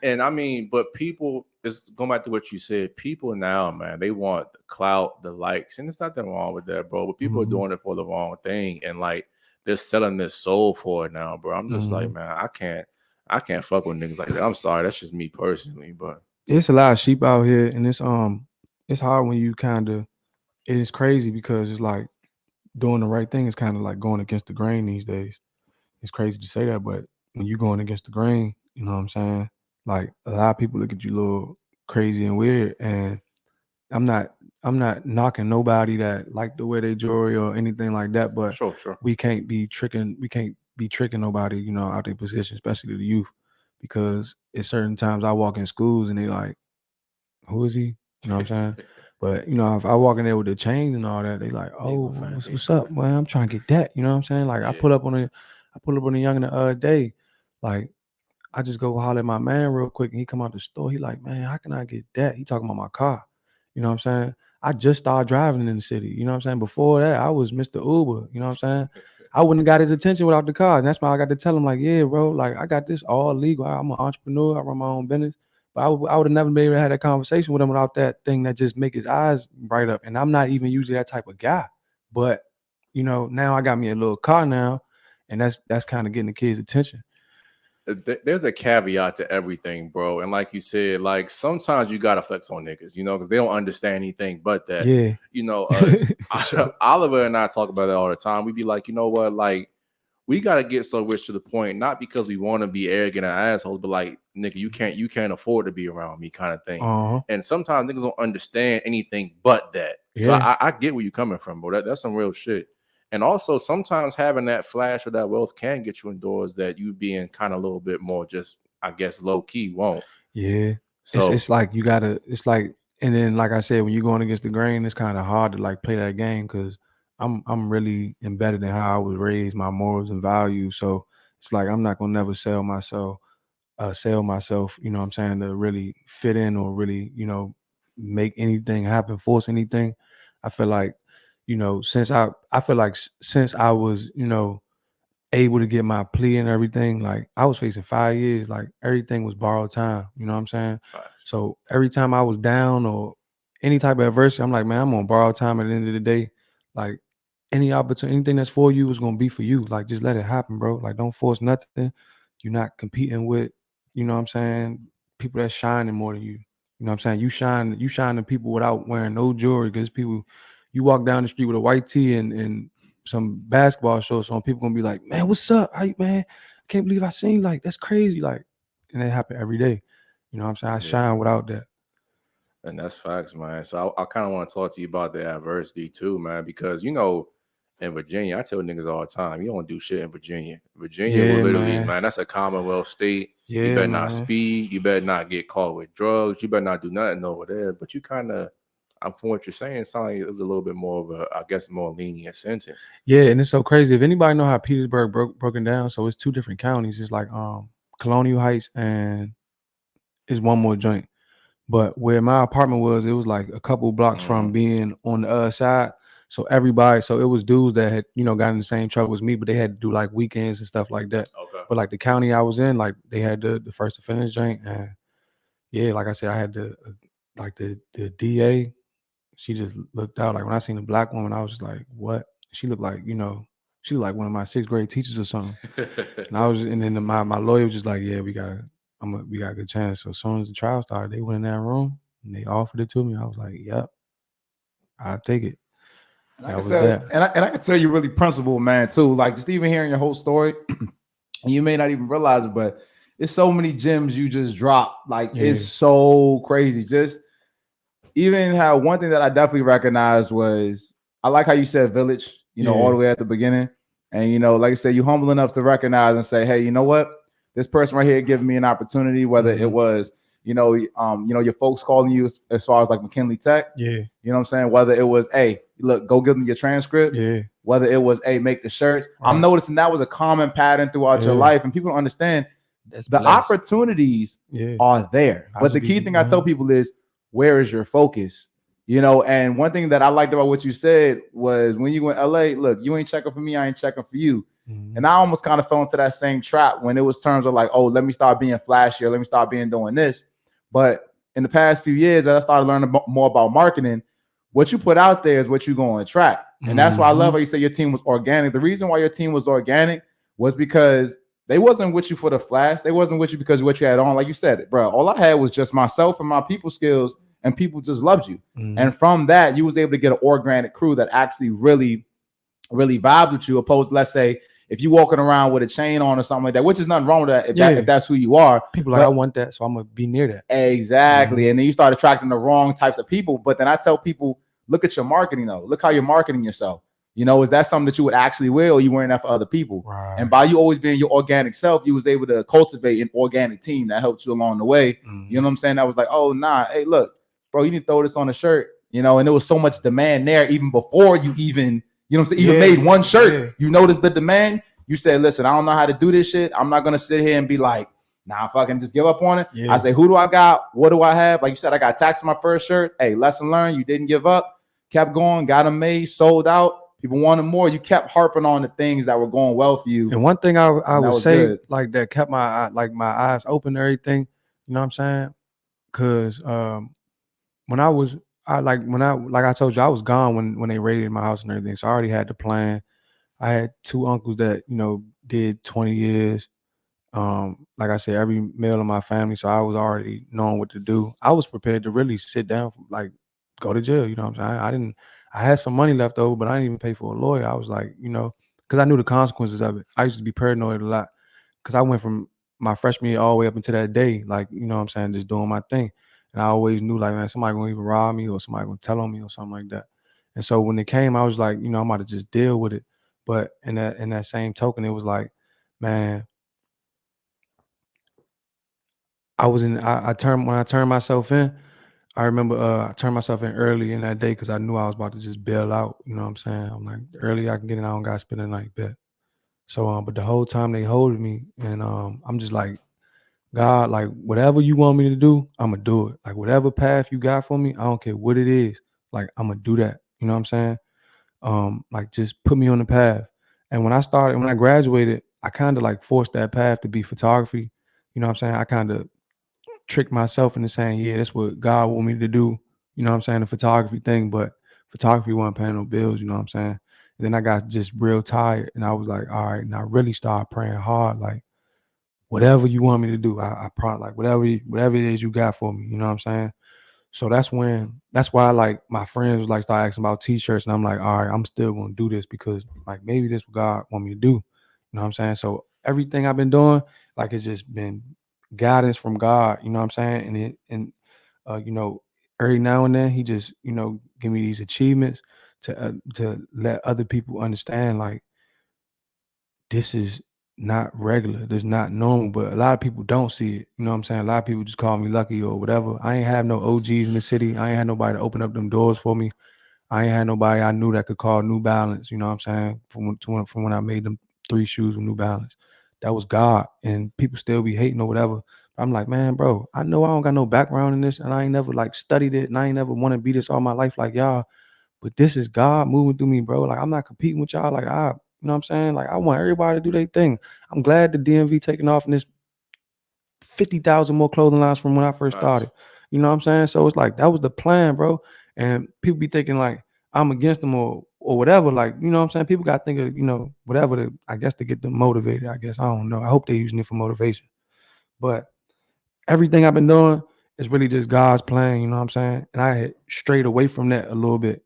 and I mean, but people, it's going back to what you said. People now, man, they want the clout, the likes, and there's nothing wrong with that, bro. But people are doing it for the wrong thing, and like they're selling their soul for it now, bro. I'm just like, man, I can't fuck with niggas like that. I'm sorry, that's just me personally, but It's a lot of sheep out here, and it's hard when you kind of. It is crazy because it's like doing the right thing is kind of like going against the grain these days. It's crazy to say that, but when you going against the grain, you know what I'm saying? Like a lot of people look at you a little crazy and weird, and I'm not knocking nobody that like to wear their jewelry or anything like that, but sure. we can't be tricking nobody, you know, out their position, especially the youth, because at certain times I walk in schools and they like, who is he? You know what I'm saying? But you know, if I walk in there with the chains and all that, they like, oh, what's up, man? I'm trying to get that. You know what I'm saying? Like I pull up on a young the other day, like I just go holler at my man real quick, and he come out the store. He like, man, how can I get that? He talking about my car. You know what I'm saying? I just started driving in the city. You know what I'm saying? Before that, I was Mr. Uber. You know what I'm saying? I wouldn't have got his attention without the car. And that's why I got to tell him, like, yeah, bro, like I got this all legal. I'm an entrepreneur. I run my own business. But I would have never been able to have that conversation with him without that thing that just make his eyes bright up. And I'm not even usually that type of guy. But, you know, now I got me a little car now. And that's kind of getting the kids' attention. There's a caveat to everything, bro. And like you said, like sometimes you gotta flex on niggas, you know, because they don't understand anything but that. Yeah. You know, Sure. Oliver and I talk about it all the time. We be like, you know what, like we gotta get so rich to the point, not because we want to be arrogant and assholes, but like, nigga, you can't afford to be around me, kind of thing. And sometimes niggas don't understand anything but that. So I get where you coming from, bro. That's some real shit. And also sometimes having that flash of that wealth can get you in doors that you being kind of a little bit more just, I guess, low key won't. Yeah. So It's like you gotta, it's like, and then like I said, when you're going against the grain, it's kind of hard to like play that game because I'm really embedded in how I was raised, my morals and values. So it's like I'm not gonna never sell myself, you know what I'm saying, to really fit in or really, you know, make anything happen, force anything. I feel like, you know, since I was, you know, able to get my plea and everything, like I was facing 5 years, like everything was borrowed time, you know what I'm saying? So every time I was down or any type of adversity, I'm like, man, I'm gonna borrow time at the end of the day. Like any opportunity, anything that's for you is gonna be for you. Like just let it happen, bro. Like don't force nothing. You're not competing with, you know what I'm saying, people that's shining more than you. You know what I'm saying? You shine to people without wearing no jewelry, because people, you walk down the street with a white tee and some basketball shorts on, people gonna be like, man, what's up? Man, I can't believe I seen, like, that's crazy. Like, and that happen every day. You know what I'm saying? I shine without that. And that's facts, man. So I kind of want to talk to you about the adversity too, man, because you know, in Virginia, I tell niggas all the time, you don't do shit in Virginia. Virginia will literally, man, that's a Commonwealth state. Yeah, you better not speed. You better not get caught with drugs. You better not do nothing over there. But you kind of, from what you're saying, it sounds like it was a little bit more of a, I guess, more lenient sentence. Yeah, and it's so crazy. If anybody know how Petersburg broken down, so it's 2 different counties. It's like Colonial Heights and it's one more joint. But where my apartment was, it was like a couple blocks from being on the other side. So it was dudes that had, you know, got in the same trouble as me, but they had to do like weekends and stuff like that. Okay. But like the county I was in, like they had the first offenders joint, and yeah, like I said, I had the DA. She just looked out. Like when I seen a black woman, I was just like, what? She looked like, you know, she looked like one of my 6th grade teachers or something. And then my lawyer was just like, yeah, we got a good chance. So as soon as the trial started, they went in that room and they offered it to me. I was like, yep, I'll take it. And I can tell you really principled, man, too. Like just even hearing your whole story, you may not even realize it, but it's so many gems you just dropped. Like it's so crazy. Just even how one thing that I definitely recognized was, I like how you said village, you know, all the way at the beginning. And, you know, like I said, you humble enough to recognize and say, hey, you know what? This person right here giving me an opportunity, whether it was, you know, your folks calling you as far as like McKinley Tech. Yeah. You know what I'm saying? Whether it was, hey, look, go give them your transcript. Yeah. Whether it was, hey, make the shirts. Right. I'm noticing that was a common pattern throughout your life. And people don't understand the opportunities are there. But the key thing I tell people is, where is your focus? You know, and one thing that I liked about what you said was when you went LA, look, you ain't checking for me, I ain't checking for you. Mhm. And I almost kind of fell into that same trap when it was terms of like, oh, let me start being flashy, or let me start being doing this. But in the past few years, as I started learning more about marketing, what you put out there is what you're going to attract. And that's why I love how you say your team was organic. The reason why your team was organic was because they wasn't with you for the flash. They wasn't with you because of what you had on. Like you said, bro, all I had was just myself and my people skills, and people just loved you. And from that, you was able to get an organic crew that actually really vibed with you, opposed to, let's say, if you walking around with a chain on or something like that, which is nothing wrong with that if that's who you are. People like, I want that, so I'm gonna be near that. Exactly. And then you start attracting the wrong types of people. But then I tell people, look at your marketing though. Look how you're marketing yourself. You know, is that something that you would actually wear, or you wearing that for other people? Right. And by you always being your organic self, you was able to cultivate an organic team that helped you along the way. You know what I'm saying? That was like, oh nah, hey, look, bro, you need to throw this on a shirt. You know, and there was so much demand there even before you even, you know what I'm saying, even made one shirt. You noticed the demand. You said, listen, I don't know how to do this shit. I'm not gonna sit here and be like, nah, fucking just give up on it. I say, who do I got? What do I have? Like you said, I got taxed on my first shirt. Hey, lesson learned. You didn't give up. Kept going. Got them made. Sold out. People wanted more. You kept harping on the things that were going well for you. And one thing I would say, good. like, that kept my eyes open to everything. You know what I'm saying? Because when I told you, I was gone when they raided my house and everything. So I already had the plan. I had two uncles that, you know, did 20 years. Like I said, every male in my family. So I was already knowing what to do. I was prepared to really sit down, like, go to jail. You know what I'm saying? I had some money left over, but I didn't even pay for a lawyer. I was like, you know, because I knew the consequences of it. I used to be paranoid a lot because I went from my freshman year all the way up until that day, like, you know what I'm saying, just doing my thing. And I always knew, like, man, somebody gonna either rob me or somebody gonna tell on me or something like that. And so when it came, I was like, you know, I'm about to just deal with it. But in that same token, it was like, man, when I turned myself in, I remember I turned myself in early in that day because I knew I was about to just bail out. You know what I'm saying? I'm like, the earlier I can get in, I don't gotta spend the night bet. So but the whole time they holding me, and I'm just like, God, like, whatever you want me to do, I'm gonna do it. Like, whatever path you got for me, I don't care what it is. Like, I'm gonna do that. You know what I'm saying? Like, just put me on the path. And when I graduated, I kind of like forced that path to be photography. You know what I'm saying? I kind of tricked myself into saying, yeah, that's what God want me to do. You know what I'm saying? The photography thing, but photography wasn't paying no bills. You know what I'm saying? And then I got just real tired, and I was like, all right, and I really started praying hard, like, whatever you want me to do, I probably, like, whatever it is you got for me. You know what I'm saying? So that's why, like, my friends was like, start asking about t-shirts, and I'm like, all right, I'm still gonna do this because, like, maybe this what God want me to do. You know what I'm saying? So everything I've been doing, like, it's just been guidance from God. You know what I'm saying? And you know, every now and then he just, you know, give me these achievements to let other people understand, like, this is not regular. This is not normal. But a lot of people don't see it. You know what I'm saying? A lot of people just call me lucky or whatever. I ain't have no OGs in the city. I ain't had nobody to open up them doors for me. I ain't had nobody I knew that could call New Balance. You know what I'm saying? From when I made them 3 shoes with New Balance. That was God. And people still be hating or whatever. I'm like, man, bro, I know I don't got no background in this, and I ain't never, like, studied it, and I ain't never want to be this all my life like y'all. But this is God moving through me, bro. Like, I'm not competing with y'all. Like, you know what I'm saying? Like, I want everybody to do their thing. I'm glad the DMV taking off in this 50,000 more clothing lines from when I first started. You know what I'm saying? So it's like, that was the plan, bro. And people be thinking, like, I'm against them or whatever. Like, you know what I'm saying? People got to think of, you know, whatever, I guess, to get them motivated, I guess. I don't know. I hope they're using it for motivation. But everything I've been doing is really just God's plan, you know what I'm saying? And I had strayed away from that a little bit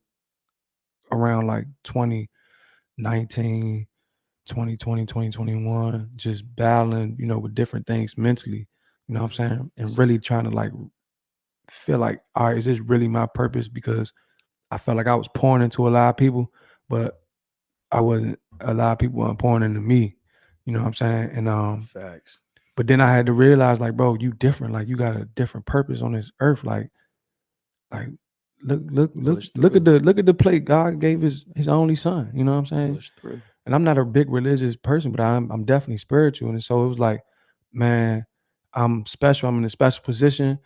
around, like, 2019, 2020, 2021, just battling, you know, with different things mentally, you know what I'm saying? And really trying to, like, feel like, all right, is this really my purpose? Because I felt like I was pouring into a lot of people, but a lot of people weren't pouring into me, you know what I'm saying? And Facts. but then I had to realize, like, bro, you different. Like, you got a different purpose on this earth. Like look at the plate God gave his only son. You know what I'm saying? Push through. And I'm not a big religious person, but I'm definitely spiritual. And so it was like, man, I'm special. I'm in a special position,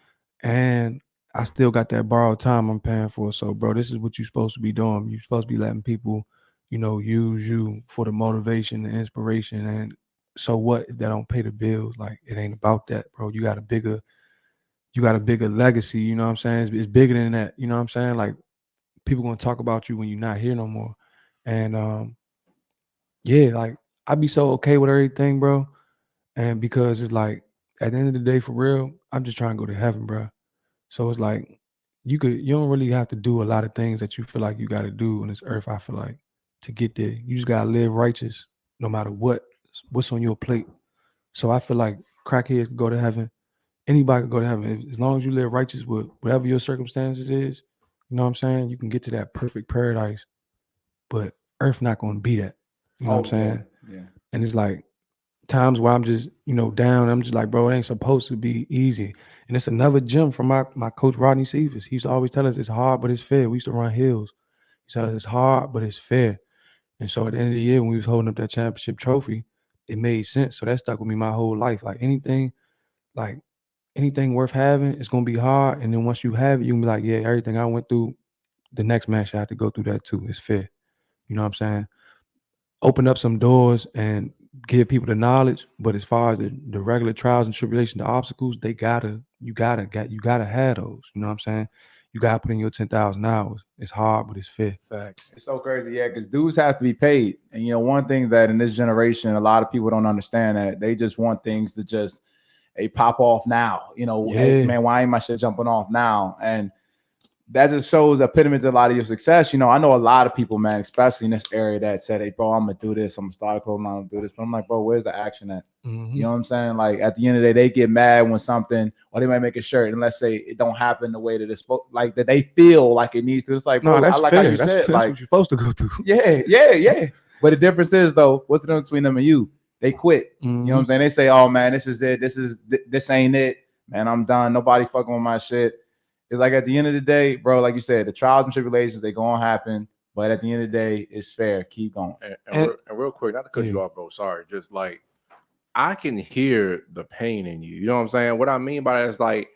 and I still got that borrowed time I'm paying for. So, bro, this is what you're supposed to be doing. You're supposed to be letting people, use you for the motivation, the inspiration. And so what if they don't pay the bills? Like, it ain't about that, bro. You got a bigger legacy, you know what I'm saying? It's bigger than that, you know what I'm saying? Like, people gonna talk about you when you're not here no more. And yeah, like, I be so okay with everything, bro. And because it's like, at the end of the day, for real, I'm just trying to go to heaven, bro. So it's like, you don't really have to do a lot of things that you feel like you got to do on this earth. I feel like, to get there, you just gotta live righteous, no matter what's on your plate. So I feel like crackheads can go to heaven. Anybody can go to heaven as long as you live righteous with whatever your circumstances is. You know what I'm saying? You can get to that perfect paradise, but earth not going to be that. You know what I'm saying? Yeah. And it's like times where I'm just, down. I'm just like, bro, it ain't supposed to be easy. And it's another gem from my coach, Rodney Cephas. He used to always tell us it's hard, but it's fair. We used to run hills. He said it's hard, but it's fair. And so at the end of the year, when we was holding up that championship trophy, it made sense. So that stuck with me my whole life. Like anything worth having, it's gonna be hard. And then once you have it, you can be like, yeah, everything I went through, the next match I have to go through that too. It's fair. You know what I'm saying? Open up some doors and give people the knowledge. But as far as the regular trials and tribulations, the obstacles, you gotta have those. You know what I'm saying? You gotta put in your 10,000 hours. It's hard, but it's fair. Facts. It's so crazy, yeah, because dudes have to be paid. And one thing that in this generation, a lot of people don't understand that they just want things to just pop off now. Hey, man, why ain't my shit jumping off now? And that just shows epitome to a lot of your success. I know a lot of people, man, especially in this area, that said, hey, bro, I'm gonna do this. I'm gonna start a clothing line, I'm gonna do this. But I'm like, bro, where's the action at? Mm-hmm. You know what I'm saying? Like at the end of the day, they get mad when something, or they might make a shirt, and let's say it don't happen the way that it's supposed, like that they feel like it needs to. It's like, bro, no, that's I like fair. how you said, that's like what you're supposed to go through. Yeah. But the difference is though, what's the difference between them and you? They quit. Mm-hmm. You know what I'm saying? They say, oh man, this is it. This ain't it. Man, I'm done. Nobody fucking with my shit. It's like at the end of the day, bro, like you said, the trials and tribulations, they gonna happen. But at the end of the day, it's fair. Keep going. And real quick, not to cut you off, bro. Sorry. Just like, I can hear the pain in you. You know what I'm saying? What I mean by that is like,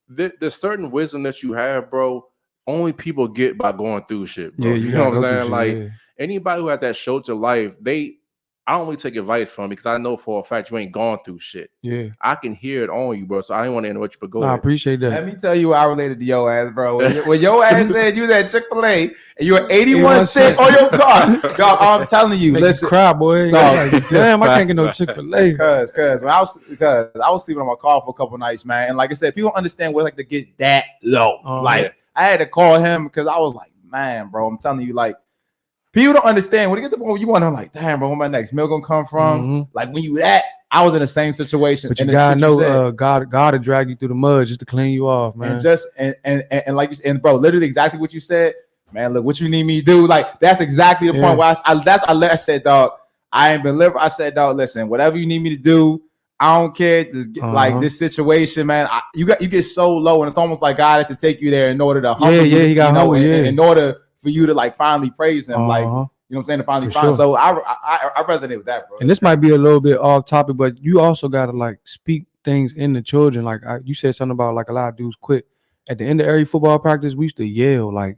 there's certain wisdom that you have, bro. Only people get by going through shit, bro. Yeah, you know what I'm saying? Shit, like anybody who has that sheltered life, I don't really take advice from because I know for a fact you ain't gone through shit. Yeah. I can hear it on you, bro. So I didn't want to interrupt you, but go ahead. I appreciate that. Let me tell you I related to your ass, bro. When your ass said you was at Chick-fil-A and you were 81 cents on your car, dog, I'm telling you, listen. Cry, boy. Dog, like, damn, I can't get no Chick-fil-A. Because I was sleeping on my car for a couple nights, man. And like I said, people don't understand what it's like to get that low. Like I had to call him because I was like, man, bro, I'm telling you, like, people don't understand when you get the point where you want to like, damn, bro, where my next meal gonna come from? Mm-hmm. Like when you I was in the same situation. But you gotta know, God to drag you through the mud just to clean you off, man. And just and like you said, and bro, literally exactly what you said, man. Look, what you need me to do? Like that's exactly the point where I said, dog, I ain't been liberal. I said, dog, listen, whatever you need me to do, I don't care. Just like this situation, man. You get so low, and it's almost like God has to take you there in order to humble you. He got humble, in order for you to like finally praise him, like you know what I'm saying, to finally find. Sure. So I resonate with that, bro. And this might be a little bit off topic, but you also gotta like speak things in the children. Like you said something about like a lot of dudes quit. At the end of every football practice, we used to yell like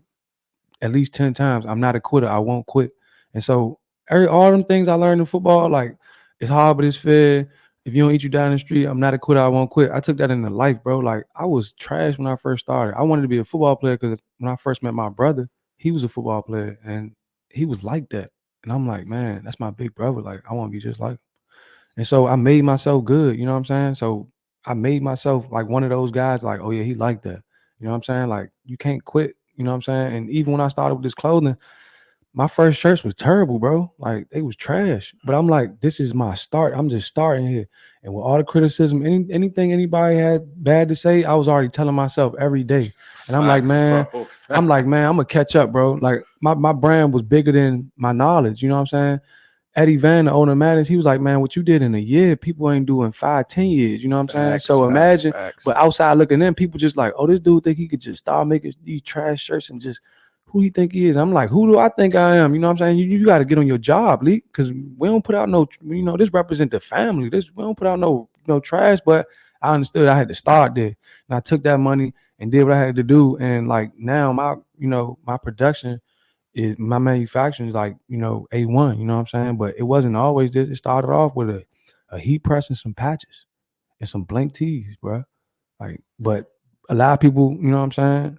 at least 10 times, I'm not a quitter, I won't quit. And so all them things I learned in football, like it's hard, but it's fair. If you don't eat you down the street, I'm not a quitter, I won't quit. I took that into life, bro. Like I was trash when I first started. I wanted to be a football player because when I first met my brother, he was a football player and he was like that. And I'm like, man, that's my big brother. Like, I want to be just like him. And so I made myself good. You know what I'm saying? So I made myself like one of those guys like, oh yeah, he like that. You know what I'm saying? Like you can't quit. You know what I'm saying? And even when I started with this clothing, my first shirts was terrible, bro. Like they was trash. But I'm like, this is my start. I'm just starting here. And with all the criticism, anything anybody had bad to say, I was already telling myself every day. And I'm like, man, I'm gonna catch up, bro. Like my brand was bigger than my knowledge. You know what I'm saying? Eddie Van, the owner of Madden, he was like, man, what you did in a year, people ain't doing 5-10 years. You know what I'm saying? So imagine, but outside looking in, people just like, oh, this dude think he could just start making these trash shirts and just who he think he is. I'm like, who do I think I am? You know what I'm saying? You got to get on your job, Lee, because we don't put out no, this represent the family. We don't put out no trash, but I understood I had to start there. And I took that money and did what I had to do. And like now my production is, my manufacturing is like, A1, you know what I'm saying? But it wasn't always this. It started off with a heat press and some patches and some blank tees, bro. Like, but a lot of people, you know what I'm saying?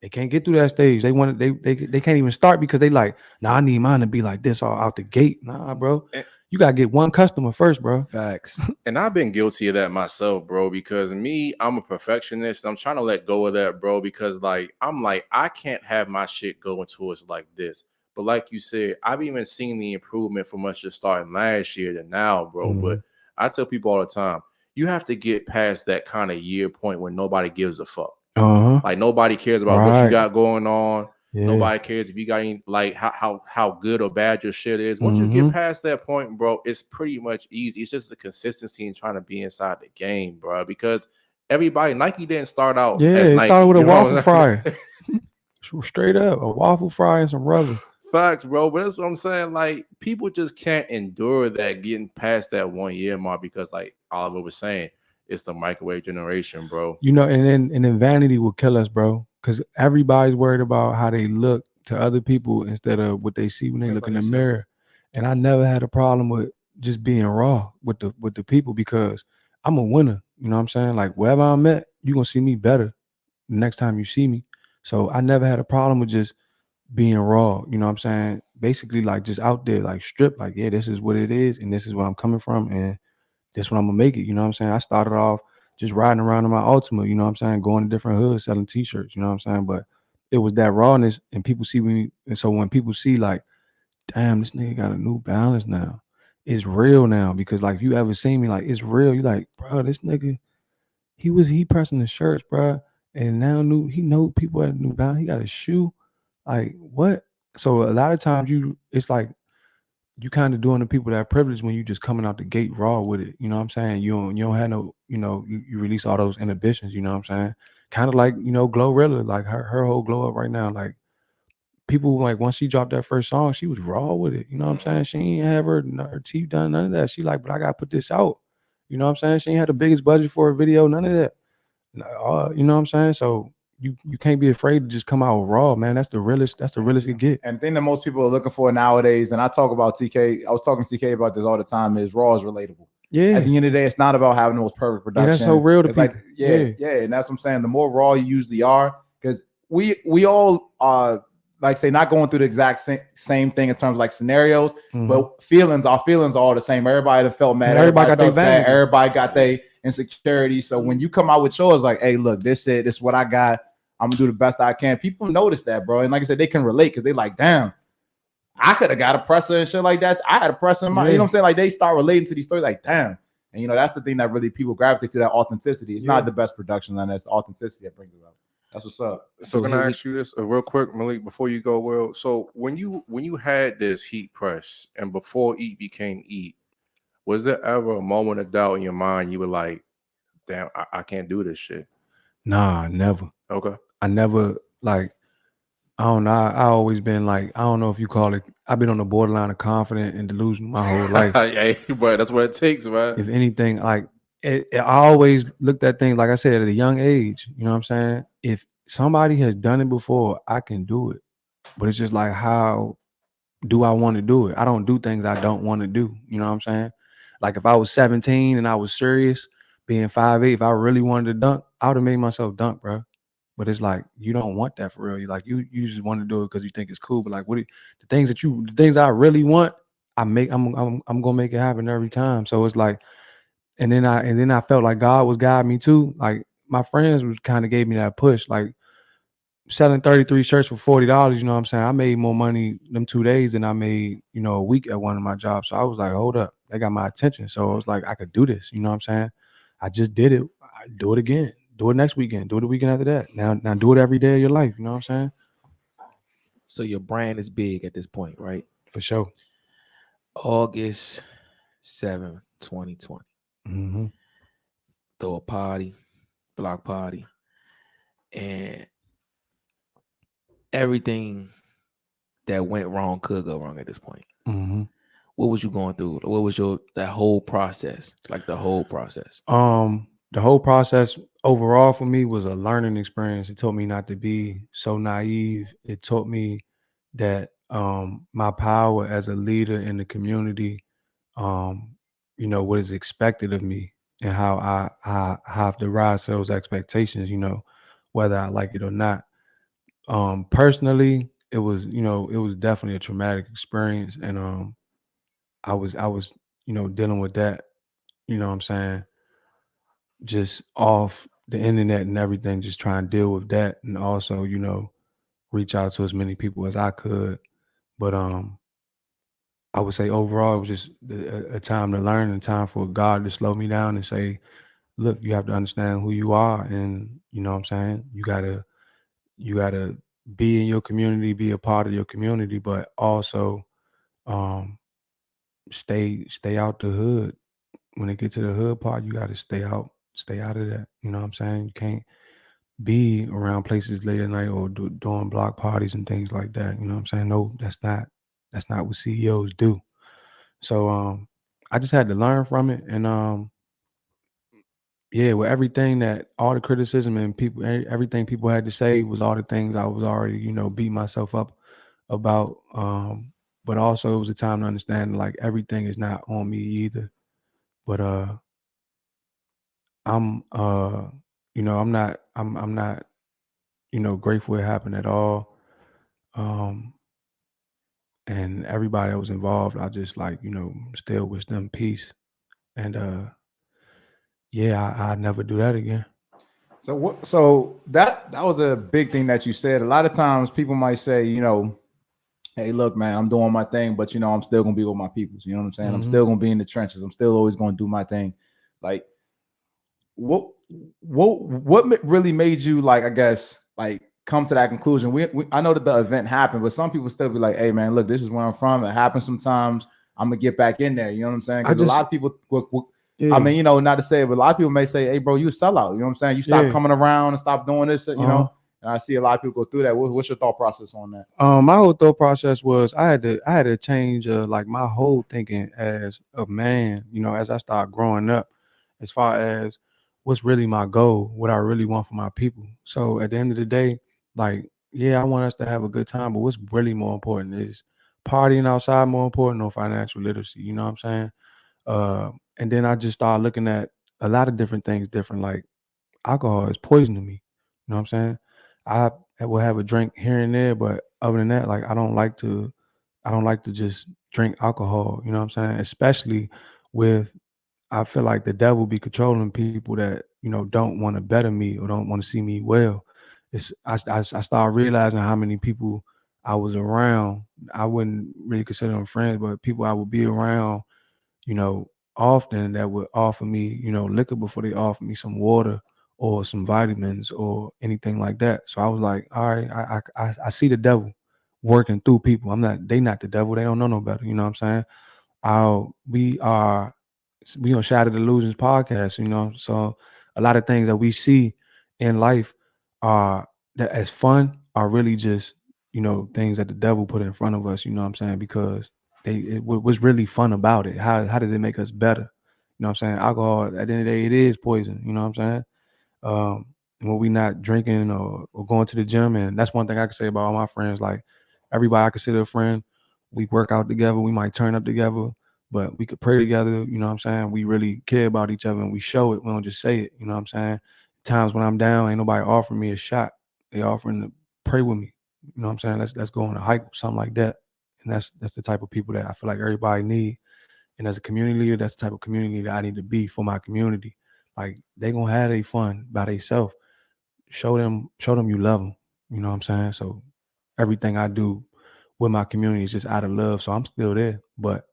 They can't get through that stage. They want they can't even start because they like, nah, I need mine to be like this all out the gate. Nah, bro. You gotta get one customer first, bro. Facts. And I've been guilty of that myself, bro, because I'm a perfectionist. I'm trying to let go of that, bro, because like I can't have my shit going towards like this. But like you said, I've even seen the improvement from us just starting last year to now, bro. Mhm. But I tell people all the time, you have to get past that kind of year point where nobody gives a fuck. Like nobody cares about what you got going on. Yeah. Nobody cares if you got any, like how good or bad your shit is. Once you get past that point, bro, it's pretty much easy. It's just the consistency and trying to be inside the game, bro. Because everybody, Nike didn't start out as it Nike. started with a you know waffle what I'm fryer. saying? Straight up, a waffle fryer and some rubber. Facts, bro. But that's what I'm saying. Like, people just can't endure that getting past that 1 year mark because, like Oliver was saying, it's the microwave generation, bro. You know, and then vanity will kill us, bro. Because everybody's worried about how they look to other people instead of what they see when they look in the mirror. And I never had a problem with just being raw with the people because I'm a winner. You know what I'm saying? Like wherever I'm at, you're gonna see me better the next time you see me. So I never had a problem with just being raw. You know what I'm saying? Basically, like just out there, like stripped, like, yeah, this is what it is, and this is where I'm coming from, and this is what I'm gonna make it. You know what I'm saying? I started off just riding around in my Ultima, you know what I'm saying, going to different hoods, selling t-shirts, you know what I'm saying? But it was that rawness, and people see me, and so when people see like, damn, this nigga got a New Balance now, it's real now. Because like if you ever seen me, like it's real. You like, bro, this nigga, he pressing the shirts, bro. And now he know people at New Balance. He got a shoe. Like what? So a lot of times it's like you kind of doing the people that privilege when you just coming out the gate raw with it. You know what I'm saying? You don't have no, you release all those inhibitions, you know what I'm saying? Kind of like, Glorilla, like her whole glow up right now. Like people like once she dropped that first song, she was raw with it. You know what I'm saying? She ain't have her teeth done, none of that. She like, but I gotta put this out. You know what I'm saying? She ain't had the biggest budget for a video, none of that. You know what I'm saying? So you can't be afraid to just come out raw, man. That's the realest it get. And the thing that most people are looking for nowadays, and I talk about TK, I was talking to TK about this all the time, is raw is relatable. Yeah. At the end of the day, it's not about having the most perfect production. Yeah, that's so real to it's people. Like, and that's what I'm saying. The more raw you usually are, because we all like say not going through the exact same thing in terms of like scenarios, but our feelings are all the same. Everybody that felt mad, everybody got felt sad, everybody got their insecurity. So when you come out with yours, like, hey, look, this is what I got. I'm gonna do the best I can. People notice that, bro. And like I said, they can relate because they like, damn, I could have got a presser and shit like that. I had a presser in my, you know what I'm saying? Like they start relating to these stories, like, damn. And that's the thing that really people gravitate to, that authenticity. It's not the best production, and it's the authenticity that brings it up. That's what's up. So can I ask you this real quick, Malik, before you go? Well, so when you had this heat press and before Eat became Eat, was there ever a moment of doubt in your mind? You were like, damn, I can't do this shit. Nah, never. Okay. I never, like, I don't know. I always been like, I don't know if you call it, I've been on the borderline of confident and delusional my whole life. Hey, but that's what it takes, man. If anything, like, I always looked at things, like I said, at a young age, you know what I'm saying? If somebody has done it before, I can do it. But it's just like, how do I want to do it? I don't do things I don't want to do. You know what I'm saying? Like if I was 17 and I was serious, being 5'8", if I really wanted to dunk, I would have made myself dunk, bro. But it's like, you don't want that for real. You like, you just want to do it because you think it's cool. But like, the things I really want, I'm gonna make it happen every time. So it's like, and then I felt like God was guiding me too. Like my friends was kind of gave me that push. Like selling 33 shirts for $40, you know what I'm saying? I made more money them 2 days than I made, a week at one of my jobs. So I was like, hold up, they got my attention. So it was like, I could do this, you know what I'm saying? I just did it. I do it again. Do it next weekend. Do it the weekend after that. Now do it every day of your life, you know what I'm saying? So your brand is big at this point, right? For sure. August 7th, 2020. Mm-hmm. Throw a party, block party, and everything that went wrong could go wrong at this point. Mm-hmm. What was you going through? What was that whole process? Like the whole process? the whole process overall for me was a learning experience. It taught me not to be so naive. It taught me that my power as a leader in the community, you know, what is expected of me and how I have to rise to those expectations, you know, whether I like it or not. Personally, it was, you know, it was definitely a traumatic experience. And I was, you know, dealing with that, you know what I'm saying, just off the internet and everything, just trying to deal with that and also, you know, reach out to as many people as I could. But I would say overall it was just a time to learn and time for God to slow me down and say, look, you have to understand who you are, and you know what I'm saying? You gotta be in your community, be a part of your community, but also um stay out the hood. When it gets to the hood part, you gotta stay out of that. You know what I'm saying? You can't be around places late at night or doing block parties and things like that. You know what I'm saying? No, that's not what CEOs do. So I just had to learn from it. And yeah, with everything that all the criticism and people everything people had to say was all the things I was already, you know, beating myself up about. But also it was a time to understand like everything is not on me either. But I'm you know, I'm not, you know, grateful it happened at all. Um and everybody that was involved, I just like, you know, still wish them peace. And yeah, I never do that again. So what? So that was a big thing that you said. A lot of times people might say, you know, hey, look, man, I'm doing my thing, but you know, I'm still gonna be with my peoples. You know what I'm saying? I'm still gonna be in the trenches. I'm still always gonna do my thing. Like, what really made you like? I guess like come to that conclusion. We I know that the event happened, but some people still be like, hey, man, look, this is where I'm from. It happens sometimes. I'm gonna get back in there. You know what I'm saying? Because a lot of people. Yeah. I mean, you know, not to say it, but a lot of people may say, hey, bro, you a sellout. You know what I'm saying? You stop Yeah. coming around and stop doing this, you Uh-huh. know? And I see a lot of people go through that. What's your thought process on that? My whole thought process was I had to change like my whole thinking as a man, you know, as I start growing up, as far as what's really my goal, what I really want for my people. So at the end of the day, like, yeah, I want us to have a good time, but what's really more important is partying outside more important or financial literacy, you know what I'm saying? And then I just started looking at a lot of different things different, like alcohol is poison to me. You know what I'm saying? I will have a drink here and there, but other than that, like I don't like to just drink alcohol, you know what I'm saying? Especially with I feel like the devil be controlling people that, you know, don't want to better me or don't want to see me well. I started realizing how many people I was around. I wouldn't really consider them friends, but people I would be around, you know, often that would offer me, you know, liquor before they offer me some water or some vitamins or anything like that. So I was like, all right, I see the devil working through people. They not the devil. They don't know no better. You know what I'm saying? We on Shattered Illusionz podcast, you know. So a lot of things that we see in life are that as fun are really just, you know, things that the devil put in front of us, you know what I'm saying? Because what's really fun about it? How does it make us better? You know what I'm saying? Alcohol, at the end of the day, it is poison, you know what I'm saying? When we not drinking or going to the gym, and that's one thing I can say about all my friends. Like everybody I consider a friend, we work out together, we might turn up together, but we could pray together, you know what I'm saying? We really care about each other and we show it. We don't just say it, you know what I'm saying? Times when I'm down, ain't nobody offering me a shot. They offering to pray with me. You know what I'm saying? Let's go on a hike, something like that. And that's the type of people that I feel like everybody need. And as a community leader, that's the type of community that I need to be for my community. Like they gonna have their fun by themselves. Show them you love them. You know what I'm saying? So everything I do with my community is just out of love. So I'm still there, but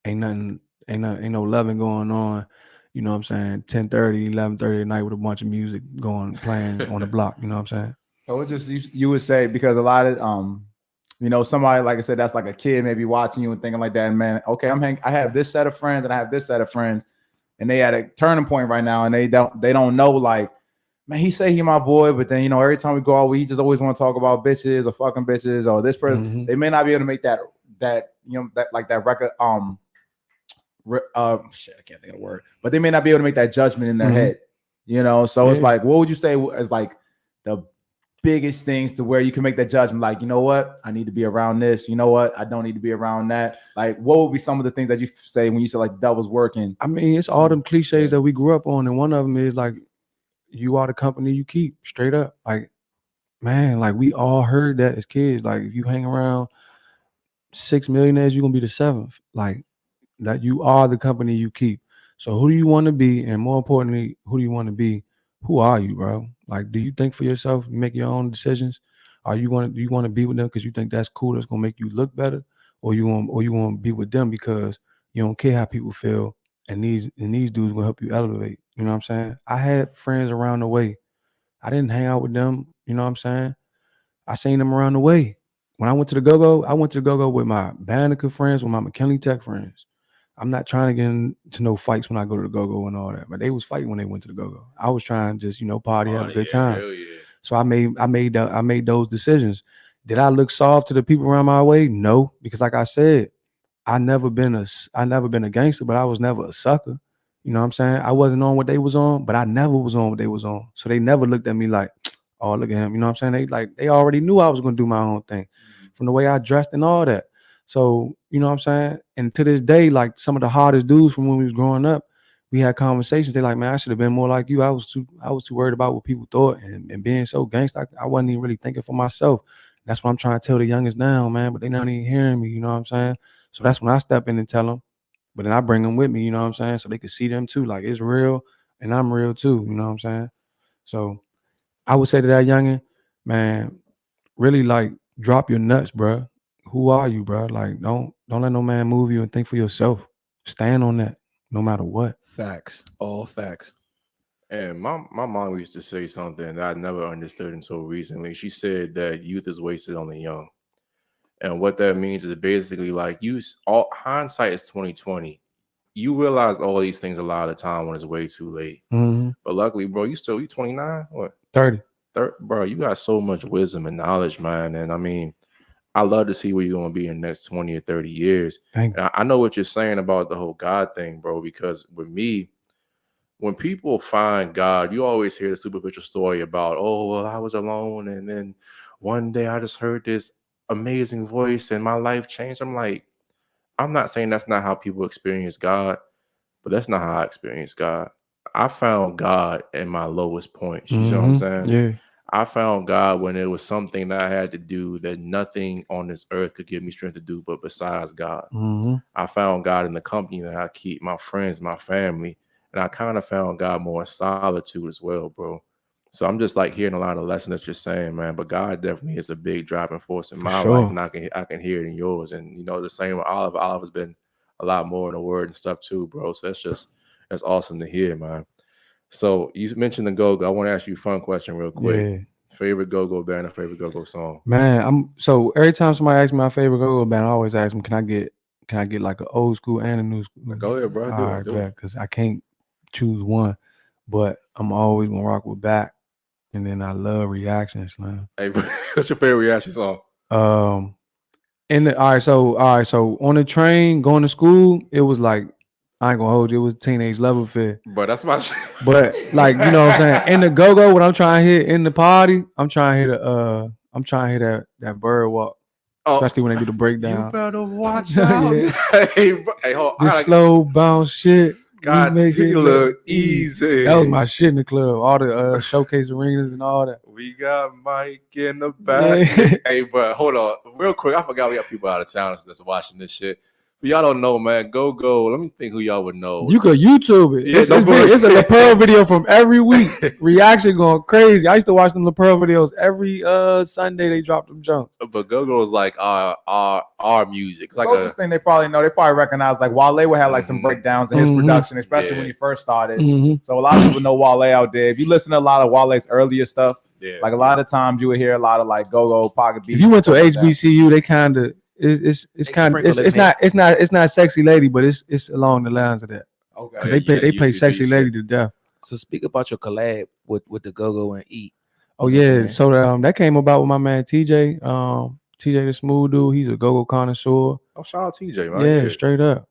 ain't no loving going on. You know what I'm saying? 10:30, 11:30 at night with a bunch of music playing on the block. You know what I'm saying? So it's just you would say because a lot of you know, somebody like I said, that's like a kid maybe watching you and thinking like that, and man, okay, I have this set of friends and I have this set of friends, and they at a turning point right now, and they don't know like, man, he say he my boy, but then you know every time we go out, he just always want to talk about bitches or fucking bitches or this person. Mhm. They may not be able to make that you know that like that record shit, I can't think of the word, but they may not be able to make that judgment in their head, you know. So it's like, what would you say is like the biggest things to where you can make that judgment? Like, you know what, I need to be around this. You know what, I don't need to be around that. Like, what would be some of the things that you say when you say like devil's working? I mean, it's all them cliches that we grew up on, and one of them is like, you are the company you keep. Straight up, like, man, like we all heard that as kids. Like, if you hang around 6 millionaires, you're gonna be the 7th. Like, that you are the company you keep. So who do you want to be? And more importantly, who do you want to be? Who are you, bro? Like, do you think for yourself? You make your own decisions? Do you want to be with them because you think that's cool, that's gonna make you look better? Or you want to be with them because you don't care how people feel, and these dudes will help you elevate. You know what I'm saying? I had friends around the way. I didn't hang out with them, you know what I'm saying? I seen them around the way. When I went to the go-go, I went to the go-go with my Banneker friends, with my McKinley Tech friends. I'm not trying to get into no fights when I go to the go-go and all that, but they was fighting when they went to the go-go. I was trying to just, party, have a good time. Yeah. So I made those decisions. Did I look soft to the people around my way? No, because like I said, I never been a gangster, but I was never a sucker. You know what I'm saying? I wasn't on what they was on, but I never was on what they was on. So they never looked at me like, oh, look at him. You know what I'm saying? They already knew I was gonna do my own thing from the way I dressed and all that. So, you know what I'm saying? And to this day, like some of the hardest dudes from when we was growing up, we had conversations. They like, man, I should have been more like you. I was too worried about what people thought and being so gangster. I wasn't even really thinking for myself. That's what I'm trying to tell the youngest now, man, but they not even hearing me, you know what I'm saying? So that's when I step in and tell them, but then I bring them with me, you know what I'm saying? So they can see them too. Like, it's real and I'm real too, you know what I'm saying? So I would say to that youngin, man, really like drop your nuts, bro. Who are you, bro? Like, don't let no man move you and think for yourself. Stand on that, no matter what. Facts, all facts. And my mom used to say something that I never understood until recently. She said that youth is wasted on the young. And what that means is basically like hindsight is 2020. You realize all these things a lot of the time when it's way too late. Mm-hmm. But luckily, bro, you 29? What? 30. Bro, you got so much wisdom and knowledge, man. And I mean, I love to see where you're going to be in the next 20 or 30 years. Thank you. And I know what you're saying about the whole God thing, bro, because with me, when people find God, you always hear the superficial story about, oh, well, I was alone. And then one day I just heard this amazing voice and my life changed. I'm like, I'm not saying that's not how people experience God, but that's not how I experience God. I found God in my lowest points. You know what I'm saying? Yeah. I found God when it was something that I had to do that nothing on this earth could give me strength to do, but besides God. Mm-hmm. I found God in the company that I keep, my friends, my family, and I kind of found God more in solitude as well, bro. So I'm just like hearing a lot of lessons that you're saying, man. But God definitely is a big driving force in my life, and I can hear it in yours. And the same with Oliver. Oliver's been a lot more in the word and stuff too, bro. So that's awesome to hear, man. So you mentioned the go-go. I want to ask you a fun question real quick. Yeah. Favorite go-go band or favorite go-go song? Man, so every time somebody asks me my favorite go-go band, I always ask them, can I get like an old school and a new school? Go ahead, bro. All right, because I can't choose one, but I'm always gonna rock with Back, and then I love Reactions, man. Hey, what's your favorite Reaction song? All right, so on the train going to school, it was like, I ain't gonna hold you, it was Teenage Love Affair. But that's my shit. But like, you know what I'm saying? In the go-go, what I'm trying to hit in the party, I'm trying to hit that bird walk. Especially when they do the breakdown. You better watch out. Yeah. Hey, hold on. This slow bounce shit. God, make it look easy. That was my shit in the club. All the showcase arenas and all that. We got Mike in the back. Yeah. Hey, but hold on. Real quick, I forgot we got people out of town that's watching this shit. But y'all don't know, man. Go. Let me think who y'all would know. You could YouTube it. Yeah, It's a LaPearl video from every week. Reaction going crazy. I used to watch them LaPearl videos every Sunday. They dropped them junk. But go is like our music. It's like closest thing they probably know. They probably recognize like Wale would have like some breakdowns in his production, especially when he first started. So a lot of people know Wale out there. If you listen to a lot of Wale's earlier stuff, like a lot of times you would hear a lot of like go pocket beats. If you went to HBCU, they kind of it's not sexy lady, but it's along the lines of that. Okay, they play sexy lady to death. So speak about your collab with the Go-Go and Eat. Oh yeah, so that came about with my man TJ. TJ the smooth dude. He's a go-go connoisseur. Oh, shout out TJ, man. Yeah, straight up.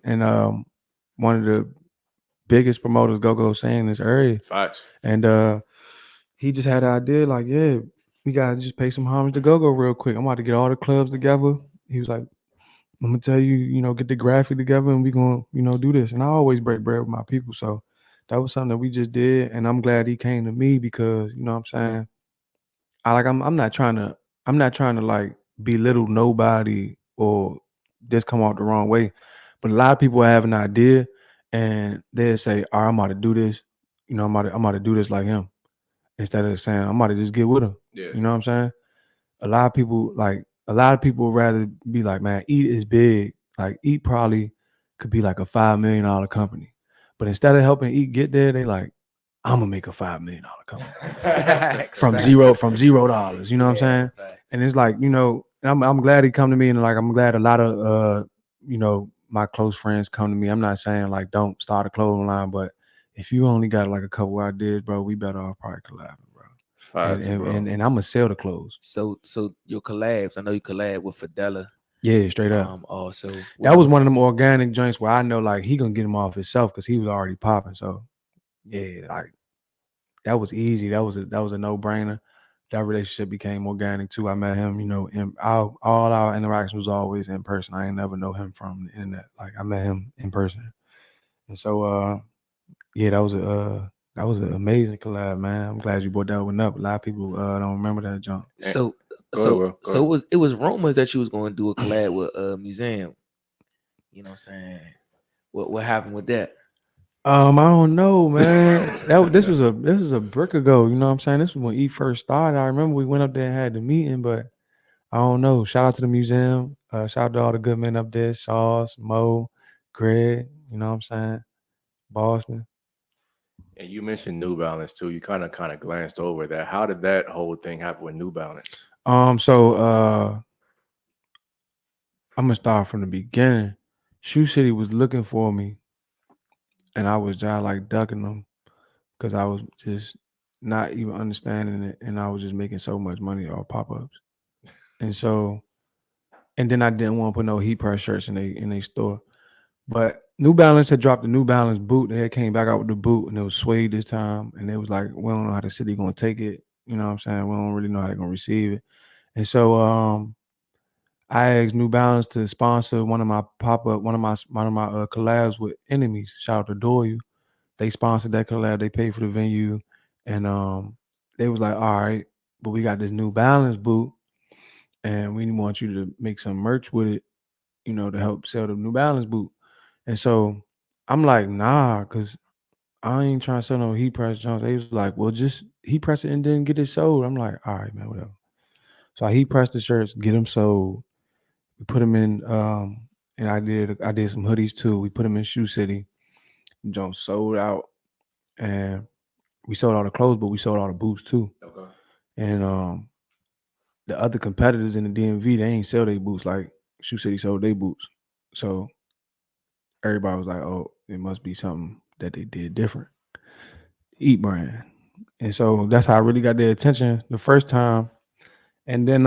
and one of the biggest promoters go saying in this area. Facts. And he just had the idea, like, yeah, we gotta just pay some homage to go real quick. I'm about to get all the clubs together. He was like, I'm gonna tell you, get the graphic together and we gonna, do this. And I always break bread with my people. So that was something that we just did. And I'm glad he came to me because, you know what I'm saying? I'm not trying to like belittle nobody or this come out the wrong way. But a lot of people have an idea and they'll say, all right, I'm about to do this. I'm about to do this like him. Instead of saying, I'm about to just get with him. Yeah. You know what I'm saying? A lot of people would rather be like, man, Eat is big. Like Eat probably could be like a $5 million company. But instead of helping Eat get there, they like, I'm gonna make a $5 million company. from $0. You know what I'm saying? Facts. And it's like, I'm glad he come to me, and like I'm glad a lot of my close friends come to me. I'm not saying like don't start a clothing line, but if you only got like a couple ideas, bro, we better off probably collabing, bro. Facts, And, bro. and I'm gonna sell the clothes. So your collabs, I know you collab with Fidela. Yeah, straight up. Also, that was one of them organic joints where I know like he gonna get him off himself because he was already popping. So yeah, like that was easy. That was a no-brainer. That relationship became organic too. I met him, all our interaction was always in person. I ain't never know him from the internet. Like I met him in person. And so yeah, that was an amazing collab, man. I'm glad you brought that one up. A lot of people don't remember that jump. So Go ahead. it was rumors that you was going to do a collab with Museum. You know what I'm saying? What happened with that? I don't know, man. This was a brick ago. You know what I'm saying? This was when E first started. I remember we went up there and had the meeting, but I don't know. Shout out to the museum. Shout out to all the good men up there. Sauce, Mo, Greg. You know what I'm saying? Boston. And you mentioned New Balance too. You kind of glanced over that. How did that whole thing happen with New Balance? So I'm gonna start from the beginning. Shoe City was looking for me, and I was just like ducking them because I was just not even understanding it, and I was just making so much money off pop-ups. And then I didn't want to put no heat press shirts in a store. But New Balance had dropped the New Balance boot. They had came back out with the boot, and it was suede this time. And it was like, we don't know how the city gonna take it. You know what I'm saying? We don't really know how they're gonna receive it. And so I asked New Balance to sponsor one of my collabs with Enemies. Shout out to Doyle. They sponsored that collab. They paid for the venue, and they was like, all right, but we got this New Balance boot, and we want you to make some merch with it, to help sell the New Balance boot. And so I'm like, nah, because I ain't trying to sell no heat press Jones. They was like, well, just heat press it and then get it sold. I'm like, all right, man, whatever. So I heat pressed the shirts, get them sold. We put them in, and I did some hoodies too. We put them in Shoe City. Jones sold out, and we sold all the clothes, but we sold all the boots too. Okay. And the other competitors in the DMV, they ain't sell their boots like Shoe City sold their boots. So everybody was like, oh, it must be something that they did different. Eat brand. And so that's how I really got their attention the first time. And then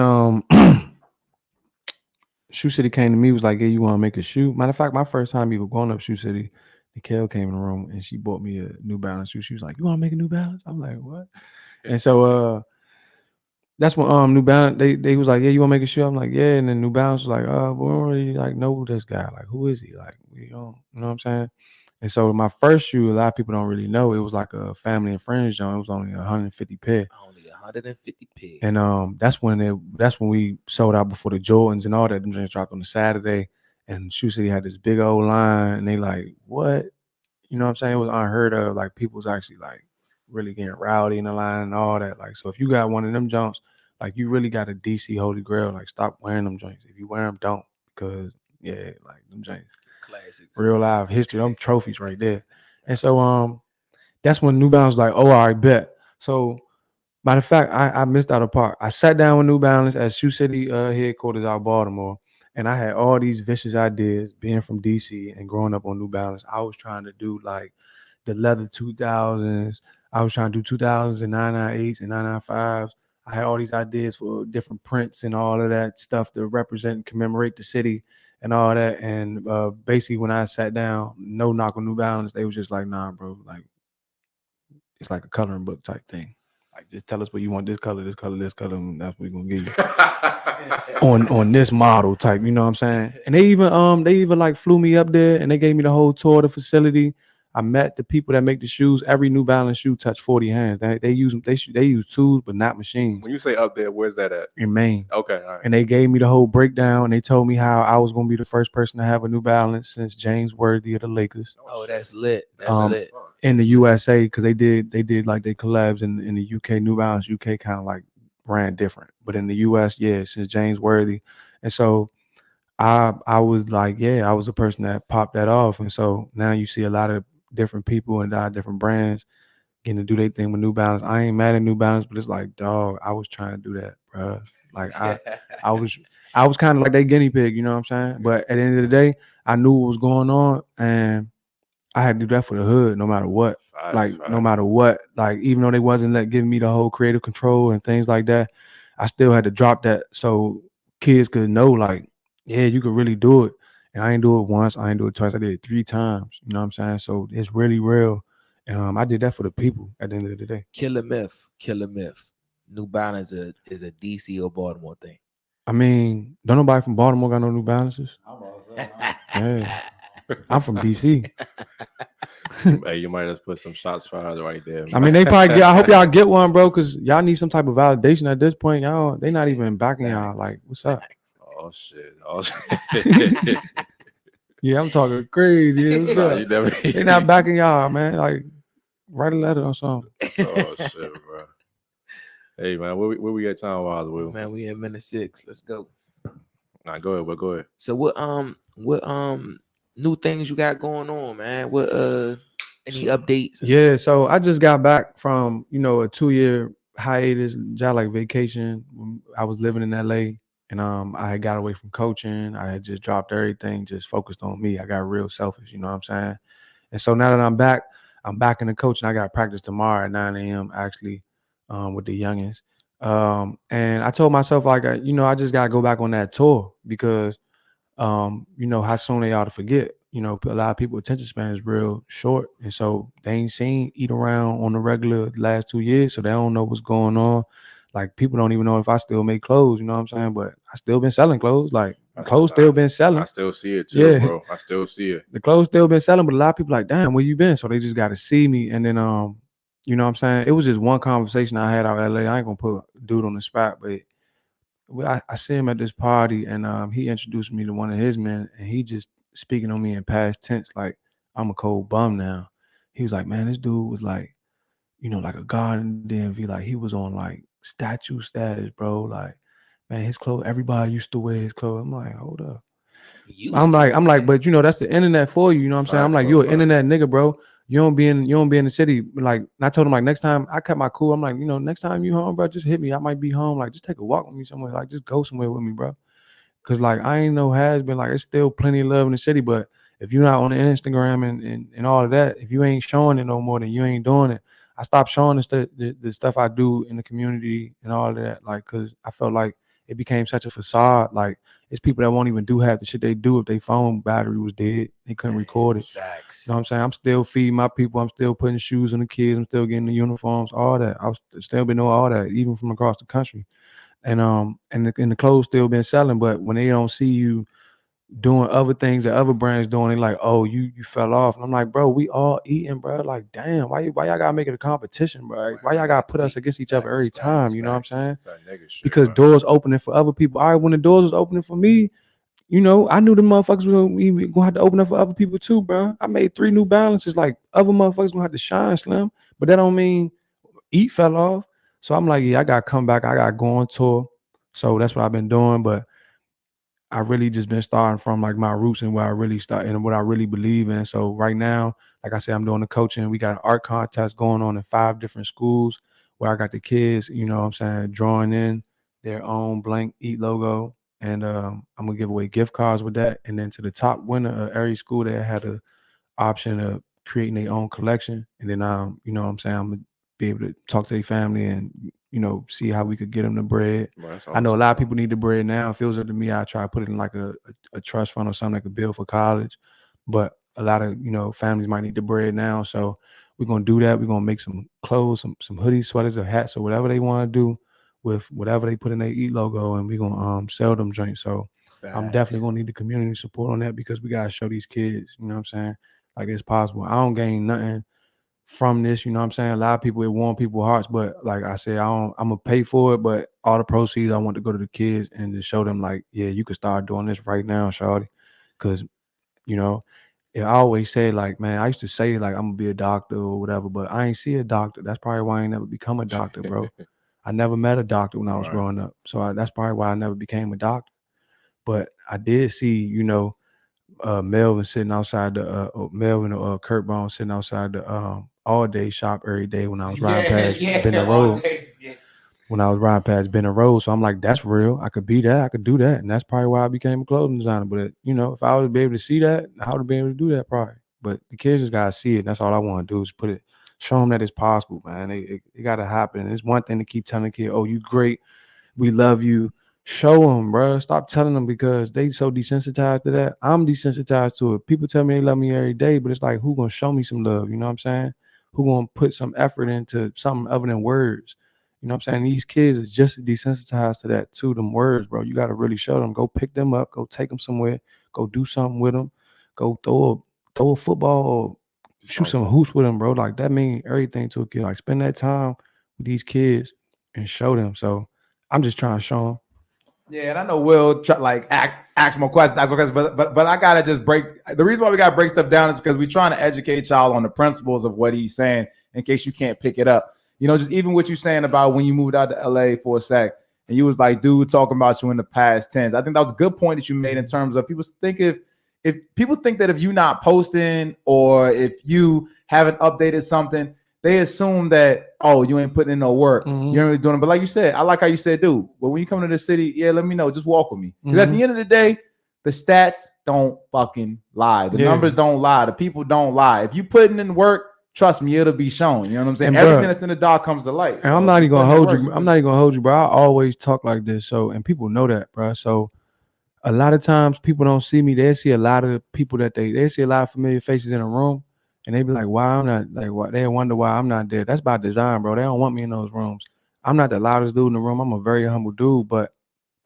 Shoe City came to me, was like, hey, you want to make a shoe? Matter of fact, my first time even going up Shoe City, Nikhil came in the room and she bought me a New Balance shoe. She was like, you want to make a New Balance? I'm like, what? And so that's when New Balance, they was like, yeah, you want to make a shoe? I'm like, yeah. And then New Balance was like, we don't really like know this guy. Like, who is he? Like, we don't, you know what I'm saying? And so my first shoe, a lot of people don't really know, it was like a family and friends joint. It was only 150 pair. Only 150 pair. And that's when we sold out before the Jordans and all that. Them drinks dropped on a Saturday, and Shoe City had this big old line, and they like, what? You know what I'm saying? It was unheard of. Like people was actually like really getting rowdy in the line and all that. Like, so if you got one of them joints, like you really got a DC Holy Grail. Like, stop wearing them joints. If you wear them, don't, because yeah, like them joints. Classics. Real live history, them trophies right there. And so that's when New Balance was like, oh, all right, bet. So matter of fact, I missed out a part. I sat down with New Balance at Shoe City headquarters out Baltimore, and I had all these vicious ideas being from DC and growing up on New Balance. I was trying to do like the leather 2000s. I was trying to do 2000s and 998s and 995s. I had all these ideas for different prints and all of that stuff to represent and commemorate the city. and all that. And basically, when I sat down, no knock on New Balance, they was just like, nah, bro, like it's like a coloring book type thing. Like, just tell us what you want, this color, this color, this color, and that's what we're gonna give you on this model type. You know what I'm saying? And they even like flew me up there and they gave me the whole tour of the facility. I met the people that make the shoes. Every New Balance shoe touched 40 hands. They use tools, but not machines. When you say up there, where's that at? In Maine. Okay, all right. And they gave me the whole breakdown. And they told me how I was gonna be the first person to have a New Balance since James Worthy of the Lakers. Oh, that's lit. That's lit. In the USA, because they did like they collabs in the UK. New Balance UK kind of like ran different, but in the US, yeah, since James Worthy. And so I was like, yeah, I was the person that popped that off. And so now you see a lot of different people and different brands getting to do their thing with New Balance. I ain't mad at New Balance, but it's like, dog, I was trying to do that, bro. Like I was kind of like that guinea pig, you know what I'm saying? But at the end of the day, I knew what was going on, and I had to do that for the hood, no matter what. No matter what, like even though they wasn't giving me the whole creative control and things like that, I still had to drop that so kids could know, like, yeah, you could really do it. And I ain't do it once, I ain't do it twice, I did it 3 times. You know what I'm saying? So it's really real. And I did that for the people at the end of the day. Killer myth. New Balance is a DC or Baltimore thing. I mean, don't nobody from Baltimore got no New Balances. Yeah. I'm from DC. Hey, you might have put some shots fired right there, man. I mean, they probably I hope y'all get one, bro, because y'all need some type of validation at this point. Y'all, they not even backing y'all. Like, what's up? Oh shit. Yeah, I'm talking crazy. What's up? They not backing y'all, man. Like, write a letter or something. Oh shit, bro. Hey man, where we at time wise, Will? Man, we in minute 6. Let's go. Nah, go ahead, Will. Go ahead. So what new things you got going on, man? What any updates? Yeah, so I just got back from a 2-year hiatus, job like vacation. I was living in LA, and I had got away from coaching. I had just dropped everything, just focused on me. I got real selfish, you know what I'm saying? And so now that I'm back in the coaching. I got practice tomorrow at 9 a.m. actually with the youngins. And I told myself, like, I just gotta go back on that tour because how soon they ought to forget. A lot of people attention span is real short, and so they ain't seen Eat Around on the regular the last 2 years, so they don't know what's going on. Like, people don't even know if I still make clothes, you know what I'm saying? But I still been selling clothes. Like, clothes still been selling. I still see it too, Yeah. bro. I still see it. The clothes still been selling, but a lot of people like, damn, where you been? So they just got to see me. And then, you know what I'm saying? It was just one conversation I had out of LA. I ain't gonna put dude on the spot, but I see him at this party, and he introduced me to one of his men, and he just speaking on me in past tense, like I'm a cold bum now. He was like, man, this dude was like, like a god in the DMV. Like, he was on like statue status, bro. Like, man, his clothes, everybody used to wear his clothes. I'm like, hold up. I'm like, but that's the internet for you. You know what I'm saying? I'm like, you're an internet nigga, bro. You don't be in the city. Like, and I told him, like, next time I cut my cool. I'm like, next time you home, bro, just hit me. I might be home. Like, just take a walk with me somewhere. Like, just go somewhere with me, bro. Cause like I ain't no has been. Like, it's still plenty of love in the city. But if you're not on the Instagram and all of that, if you ain't showing it no more, then you ain't doing it. I stopped showing the stuff I do in the community and all of that. Like, cause I felt like it became such a facade. Like, it's people that won't even do half the shit they do if their phone battery was dead. They couldn't record it. Facts. You know what I'm saying? I'm still feeding my people. I'm still putting shoes on the kids. I'm still getting the uniforms, all that. I've still been doing all that, even from across the country. And the clothes still been selling. But when they don't see you doing other things that other brands doing, they like, oh, you fell off. And I'm like, bro, we all eating, bro. Like, damn, why y'all gotta make it a competition, bro? Why y'all gotta put us against each other every time? You know what I'm saying? Because doors opening for other people. All right, when the doors was opening for me, I knew the motherfuckers were gonna have to open up for other people too, bro. I made 3 New Balances. Like, other motherfuckers gonna have to shine, Slim. But that don't mean Eat fell off. So I'm like, yeah, I gotta come back. I gotta go on tour. So that's what I've been doing. But I really just been starting from like my roots and where I really start and what I really believe in. So right now, like I said, I'm doing the coaching. We got an art contest going on in 5 different schools where I got the kids, drawing in their own blank Eat logo. And I'm gonna give away gift cards with that. And then to the top winner of every school, they had an option of creating their own collection. And then I'm gonna be able to talk to their family and see how we could get them the bread. Bro, that's I know a awesome, lot of bro. people need the bread now. If it was up to me, I try to put it in like a trust fund or something that could build for college. But a lot of families might need the bread now, so we're gonna do that. We're gonna make some clothes, some hoodies, sweaters, or hats, or whatever they want to do with whatever they put in their Eat logo, and we're gonna sell them joints. So I'm definitely gonna need the community support on that because we gotta show these kids, you know what I'm saying, like it's possible. I don't gain nothing from this, you know what I'm saying? A lot of people, it warm people's hearts, but like I said, I'm gonna pay for it, but all the proceeds I want to go to the kids and to show them like, yeah, you can start doing this right now, shawty. Cause I always say like, man, I used to say like I'm gonna be a doctor or whatever, but I ain't see a doctor. That's probably why I ain't never become a doctor, bro. I never met a doctor when I was growing up. So that's probably why I never became a doctor. But I did see, Melvin sitting outside the Melvin or Kurt Brown sitting outside the all day shop every day when I was riding past Bender Road. When I was riding past Bender Road. So I'm like, that's real. I could be that. I could do that. And that's probably why I became a clothing designer. But if I would be able to see that, I would be able to do that probably. But the kids just gotta see it. And that's all I want to do is show them that it's possible, man. It gotta happen. And it's one thing to keep telling the kid, oh, you great, we love you. Show them, bro. Stop telling them because they so desensitized to that. I'm desensitized to it. People tell me they love me every day, but it's like, who gonna show me some love? You know what I'm saying? Who gonna put some effort into something other than words? You know what I'm saying? These kids is just desensitized to that, to them words, bro. You got to really show them. Go pick them up. Go take them somewhere. Go do something with them. Go throw a football or shoot some hoops with them, bro. Like that means everything to a kid. Like spend that time with these kids and show them. So I'm just trying to show them. Yeah, and I know Will ask more questions, but I gotta just break. The reason why we gotta break stuff down is because we're trying to educate y'all on the principles of what he's saying in case you can't pick it up. Just even what you're saying about when you moved out to LA for a sec, and you was like, dude, talking about you in the past tense. I think that was a good point that you made in terms of people think if people think that if you're not posting or if you haven't updated something, they assume that, oh, you ain't putting in no work. You ain't really doing it. But like you said, I like how you said, dude, but when you come to the city, yeah, let me know. Just walk with me. Because at the end of the day, the stats don't fucking lie. The numbers don't lie. The people don't lie. If you putting in work, trust me, it'll be shown. You know what I'm saying? And everything that's in the dark comes to light. And I'm not even gonna hold you. I'm not even gonna hold you, bro. I always talk like this. So, and people know that, bro. So a lot of times people don't see me. They see a lot of people that they see a lot of familiar faces in a room. And they be like, why I'm not, like, why they wonder why I'm not there. That's by design, bro. They don't want me in those rooms. I'm not the loudest dude in the room. I'm a very humble dude, but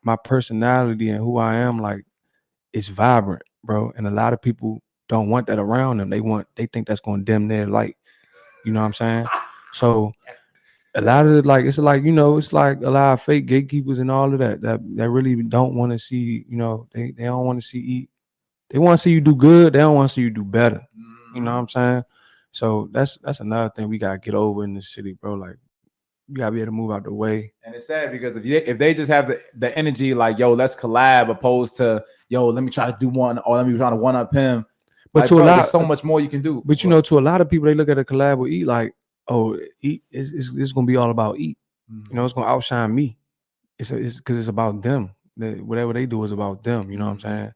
my personality and who I am, like, it's vibrant, bro. And a lot of people don't want that around them. They think that's going to dim their light. You know what I'm saying? So a lot of it's like a lot of fake gatekeepers and all of that really don't want to see, they don't want to see eat. They want to see you do good. They don't want to see you do better. You know what I'm saying? So that's another thing we gotta get over in this city, bro. Like, you gotta be able to move out the way. And it's sad because if they just have the energy like, yo, let's collab, opposed to, yo, let me try to do one, or let me try to one up him. But like, to bro, a lot, there's so much more you can do. But to a lot of people, they look at a collab with Eat like, oh, Eat it's gonna be all about Eat. It's gonna outshine me. It's because it's about them. Whatever they do is about them. You know what I'm saying?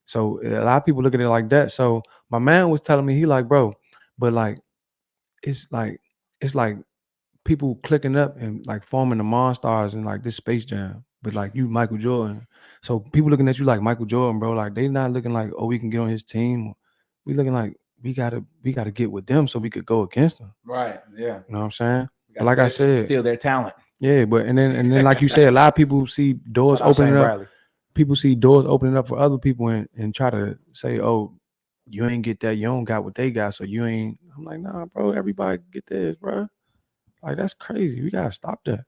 So a lot of people look at it like that. So my man was telling me, he like, bro, but like, it's like people clicking up and like forming the Monstars and like this Space Jam, but like you Michael Jordan. So people looking at you like Michael Jordan, bro. Like they not looking like, oh, we can get on his team. We looking like we gotta get with them so we could go against them. Right. Yeah. You know what I'm saying? But like I said, steal their talent. Yeah, but and then like you said, a lot of people see doors opening up. Bradley. People see doors opening up for other people and try to say, oh, you ain't get that, you don't got what they got, so you ain't. I'm like, nah, bro, everybody get this, bro. Like, that's crazy. We gotta stop that.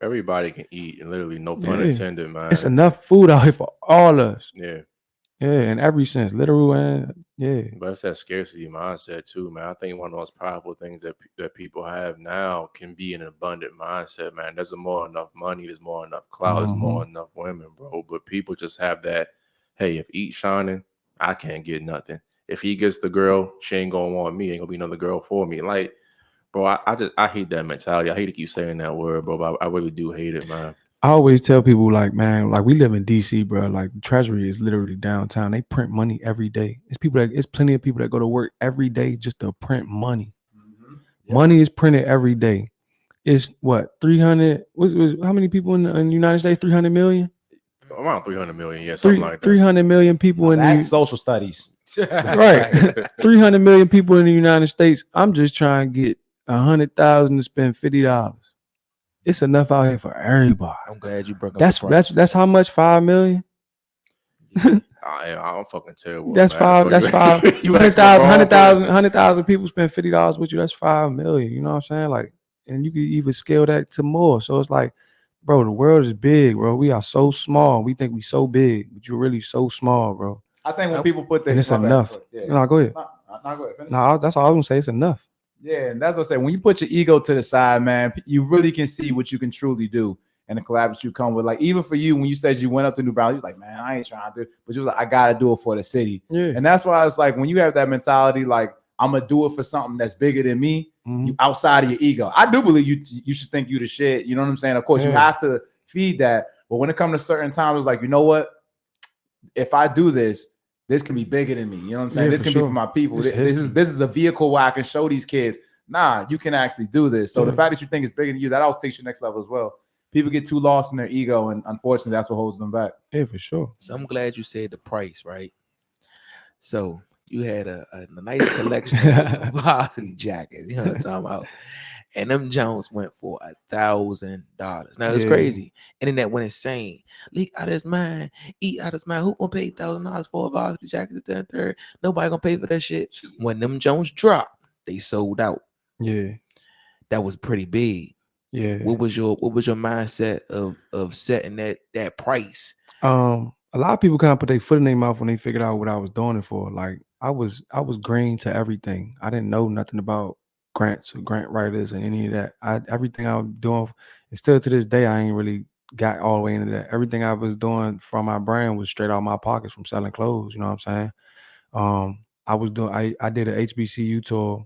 Everybody can eat, and literally, no pun intended, man. It's enough food out here for all of us. Yeah. Yeah, in every sense, literal and But it's that scarcity mindset too, man. I think one of the most powerful things that people have now can be an abundant mindset, man. There's more enough money, there's more enough clout, there's more enough women, bro. But people just have that, hey, if Eat shining, I can't get nothing. If he gets the girl, she ain't gonna want me, ain't gonna be another girl for me. Like, bro, I hate that mentality. I hate to keep saying that word, bro, but I really do hate it, man. I always tell people, like, man, like, we live in DC, bro. Like, the Treasury is literally downtown. They print money every day. It's plenty of people that go to work every day just to print money. Money is printed every day. It's what 300. How many people in the United States? 300 million. Around 300 million, yeah, something like that. 300 million people in That's social studies. right. 300 million people in the United States. I'm just trying to get 100,000 to spend $50. It's enough out here for everybody. I'm glad you broke up the price. That's how much? 5 million. I'm fucking terrible. That's man. five. That's five. You asked the wrong 100,000 people spend $50 with you. That's 5 million. You know what I'm saying? Like, and you can even scale that to more. So it's like, bro, the world is big, bro. We are so small. We think we so big, but you're really so small, bro. I think when people put And it's enough. Yeah. No, go ahead. No, go ahead. Finish. No, that's all I was gonna say. It's enough. Yeah, and that's what I say. When you put your ego to the side, man, you really can see what you can truly do and the collabs you come with. Like, even for you, when you said you went up to New Balance, you was like, man, I ain't trying to do it. But you was like, I gotta do it for the city. Yeah. And that's why it's like when you have that mentality, like, I'm gonna do it for something that's bigger than me, you outside of your ego. I do believe you should think you the shit. You know what I'm saying? Of course, you have to feed that. But when it comes to certain times, it's like, you know what? If I do this, this can be bigger than me. You know what I'm saying? This can be for my people. This is a vehicle where I can show these kids, nah, you can actually do this. So the fact that you think it's bigger than you, that also takes you next level as well. People get too lost in their ego, and unfortunately, that's what holds them back. Yeah, for sure. So I'm glad you said the price, right? So you had a nice collection of varsity jackets, you know what I'm talking about? And them Jones went for $1,000. Now it's crazy. Internet went insane. Leak out his mind, eat out his mind. Who gonna pay $1,000 for a varsity jacket? This, that, and third. Nobody gonna pay for that shit. When them Jones dropped, they sold out. Yeah, that was pretty big. Yeah. What was your mindset of setting that price? A lot of people kind of put their foot in their mouth when they figured out what I was doing it for. Like I was green to everything. I didn't know nothing about grants or grant writers and any of that. Everything I was doing, and still to this day, I ain't really got all the way into that. Everything I was doing from my brand was straight out of my pockets from selling clothes. You know what I'm saying? I did an HBCU tour,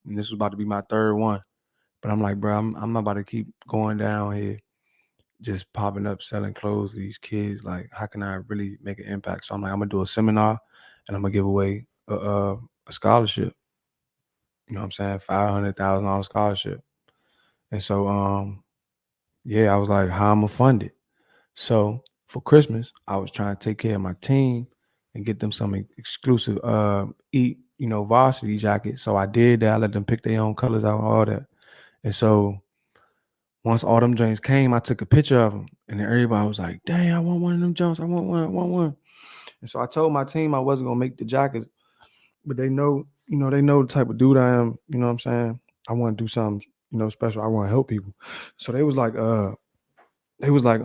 and this was about to be my third one. But I'm like, bro, I'm not about to keep going down here, just popping up selling clothes to these kids. Like, how can I really make an impact? So I'm like, I'm gonna do a seminar, and I'm gonna give away a scholarship. You know what I'm saying? $500,000 scholarship. And so, yeah, I was like, how I'm gonna fund it? So for Christmas, I was trying to take care of my team and get them some exclusive varsity jackets. So I did that. I let them pick their own colors out and all that. And so once all them joints came, I took a picture of them, and then everybody was like, dang, I want one of them joints. I want one. And so I told my team I wasn't gonna make the jackets, but they know the type of dude I am. You know what I'm saying? I want to do something, special. I want to help people. So they was like, I was like,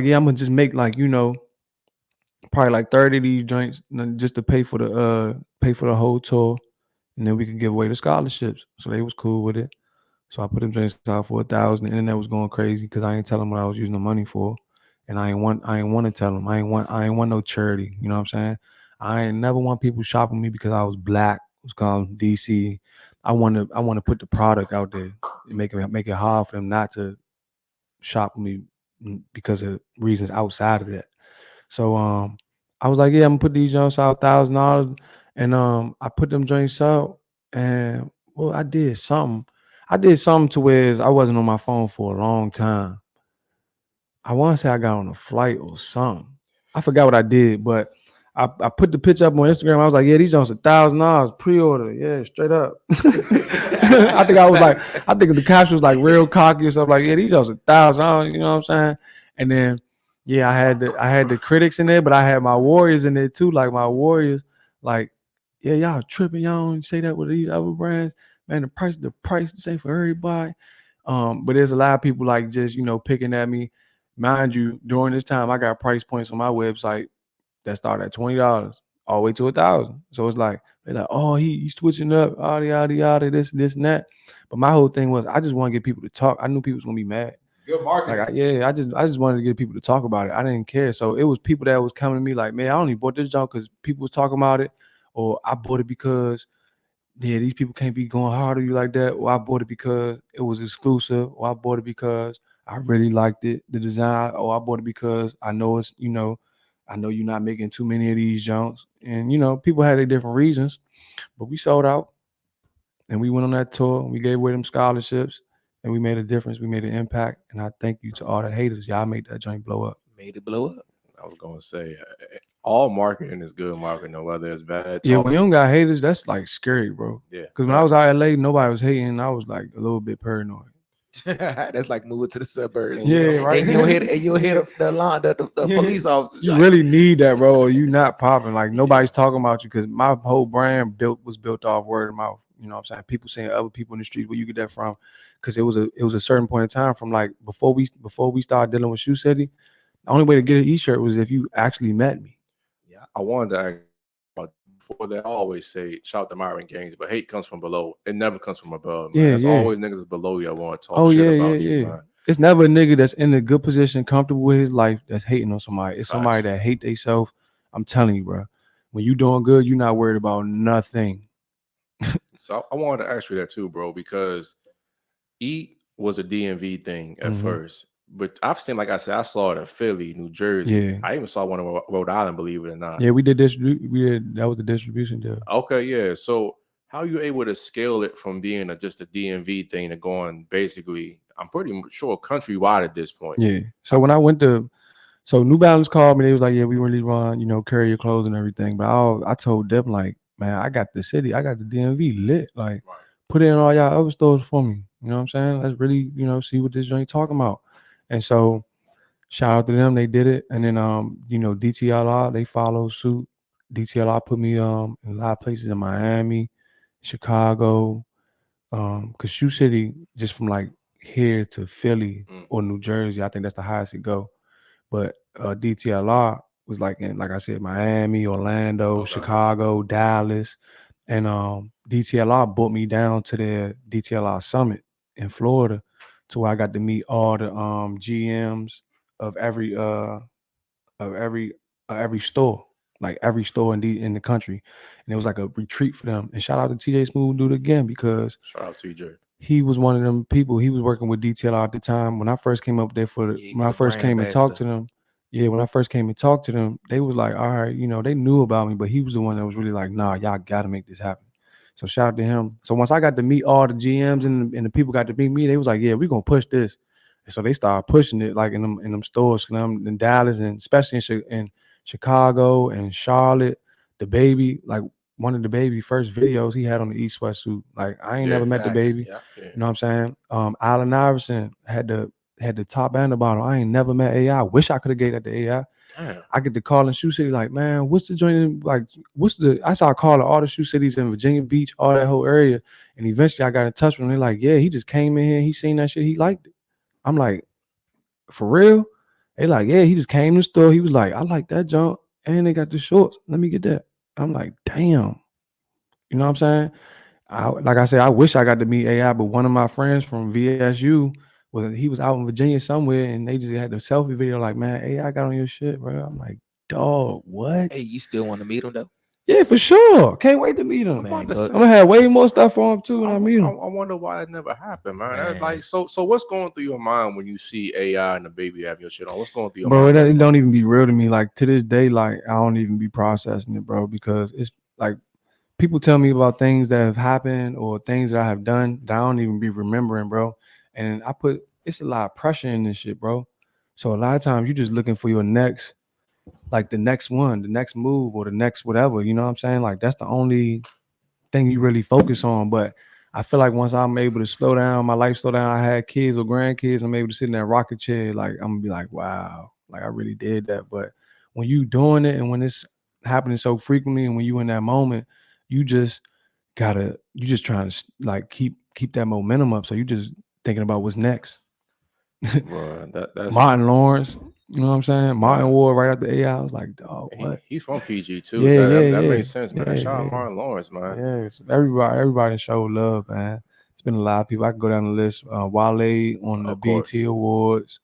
yeah, I'm gonna just make probably like 30 of these joints just to pay for the whole tour, and then we could give away the scholarships. So they was cool with it. So I put them joints out for $1,000. The internet was going crazy because I ain't tell them what I was using the money for, and I ain't want to tell them. I ain't want no charity. You know what I'm saying? I ain't never want people shopping me because I was black. It was called DC. I want to put the product out there and make it hard for them not to shop with me because of reasons outside of that. So I was like, yeah, I'm gonna put these joints out $1,000, and I put them joints out, and well, I did something to where I wasn't on my phone for a long time. I want to say I got on a flight or something. I forgot what I did, but I put the picture up on Instagram. I was like, yeah, these joints $1,000 pre-order. Yeah, straight up. I think the caption was like real cocky or something like, yeah, these joints $1,000. You know what I'm saying? And then, yeah, I had the critics in there, but I had my warriors in there too. Like my warriors, like, yeah, y'all tripping. Y'all don't say that with these other brands. Man, the price the same for everybody. But there's a lot of people like just, picking at me. Mind you, during this time, I got price points on my website that start at $20 all the way to $1,000. So it's like, they're like, oh, he's switching up, yada, this and that. But my whole thing was I just want to get people to talk. I knew people was gonna be mad. Good marketing. I just wanted to get people to talk about it. I didn't care. So it was people that was coming to me like, man, I only bought this job because people was talking about it, or I bought it because these people can't be going hard on you like that, or I bought it because it was exclusive, or I bought it because I really liked it, the design, or I bought it because I know it's, I know you're not making too many of these junks. And, people had their different reasons, but we sold out and we went on that tour. We gave away them scholarships. and we made a difference. We made an impact, and I thank you to all the haters. Y'all made that joint blow up. Made it blow up. I was gonna say, all marketing is good marketing, whether it's bad. Yeah, when you don't got haters, that's like scary, bro. Yeah, Because when I was out in LA, nobody was hating. I was like a little bit paranoid. That's like moving to the suburbs. Yeah, right. And you'll hit the line, the police officers. You like, really need that, bro. You not popping. Like nobody's talking about you because my whole brand was built off word of mouth. You know what I'm saying? People saying other people in the streets, where you get that from? Because it was a certain point in time from like before we started dealing with Shoe City, the only way to get an e-shirt was if you actually met me. Yeah, I wanted to ask about before that. I always say shout to Myron Gaines, but hate comes from below. It never comes from above. Man. Yeah, It's yeah. always niggas below you that want to talk shit about you, man. It's never a nigga that's in a good position, comfortable with his life, that's hating on somebody. It's somebody that hate themselves. I'm telling you, bro. When you doing good, you're not worried about nothing. So I wanted to ask you that too, bro, because Eat was a DMV thing at first. But I've seen, like I said, I saw it in Philly, New Jersey. Yeah. I even saw one in Rhode Island, believe it or not. Yeah, we did this. That was the distribution deal. Okay, yeah. So how are you able to scale it from being just a DMV thing to going basically, I'm pretty sure countrywide at this point? Yeah. So when I went to, New Balance called me. They was like, yeah, we really want, carry your clothes and everything. But I told them like, man, I got the city, I got the DMV lit. Like, put it in all y'all other stores for me. You know what I'm saying? Let's really, see what this joint talking about. And so shout out to them, they did it. And then DTLR, they followed suit. DTLR put me in a lot of places in Miami, Chicago, because Shoe City, just from like here to Philly or New Jersey, I think that's the highest it go. But DTLR was like in, like I said, Miami, Orlando, Chicago, Dallas. And DTLR brought me down to their DTLR Summit in Florida, to where I got to meet all the GMs of every store, like every store in the country. And it was like a retreat for them. And shout out to TJ Smooth, do it again, because shout out TJ. He was one of them people. He was working with DTLR at the time. When I first came up there when I first came and talked to them, they was like, all right, they knew about me, but he was the one that was really like, nah, y'all got to make this happen. So shout out to him. So once I got to meet all the GMs and the people got to meet me, they was like, yeah, we're going to push this. And so they started pushing it like in them stores in Dallas, and especially in Chicago and Charlotte. The baby, like one of the baby first videos he had on the East West suit. Like I ain't never met the baby. Yeah. You know what I'm saying? Allen Iverson had the top and the bottom. I ain't never met AI. I wish I could have gave that to AI. Damn. I get the call in Shoe City, like, man, what's the joint? Like, I started calling all the Shoe Cities in Virginia Beach, all that whole area. And eventually I got in touch with them. They're like, yeah, he just came in here. He seen that shit. He liked it. I'm like, for real? They like, yeah, he just came to the store. He was like, I like that junk. And they got the shorts. Let me get that. I'm like, damn. You know what I'm saying? Like I said, I wish I got to meet AI, but one of my friends from VSU he was out in Virginia somewhere, and they just had the selfie video. Like, man, AI got on your shit, bro. I'm like, dog, what? Hey, you still want to meet him though? Yeah, for sure. Can't wait to meet him. Man, I'm gonna have way more stuff for him too when I meet him. I wonder why that never happened, man. Man. Like, so what's going through your mind when you see AI and the baby have your shit on? What's going through your mind? Bro, it don't even be real to me. Like to this day, like I don't even be processing it, bro, because it's like people tell me about things that have happened or things that I have done that I don't even be remembering, bro. And it's a lot of pressure in this shit, bro. So a lot of times you just looking for your next, like the next one, the next move, or the next whatever. You know what I'm saying? Like that's the only thing you really focus on. But I feel like once I'm able to slow down, my life slow down, I had kids or grandkids, I'm able to sit in that rocket chair, like I'm gonna be like, wow, like I really did that. But when you doing it and when it's happening so frequently and when you in that moment, you just trying to like keep that momentum up. So you just thinking about what's next. Bro, that's Martin Lawrence, you know what I'm saying? Martin Ward right after AI. I was like, dog, what? He's from PG too. Yeah, So yeah, that yeah. makes sense, man. Yeah, Shout out yeah. Martin Lawrence, man. Yeah, so everybody showed love, man. It's been a lot of people. I can go down the list. Wale on the BET Awards,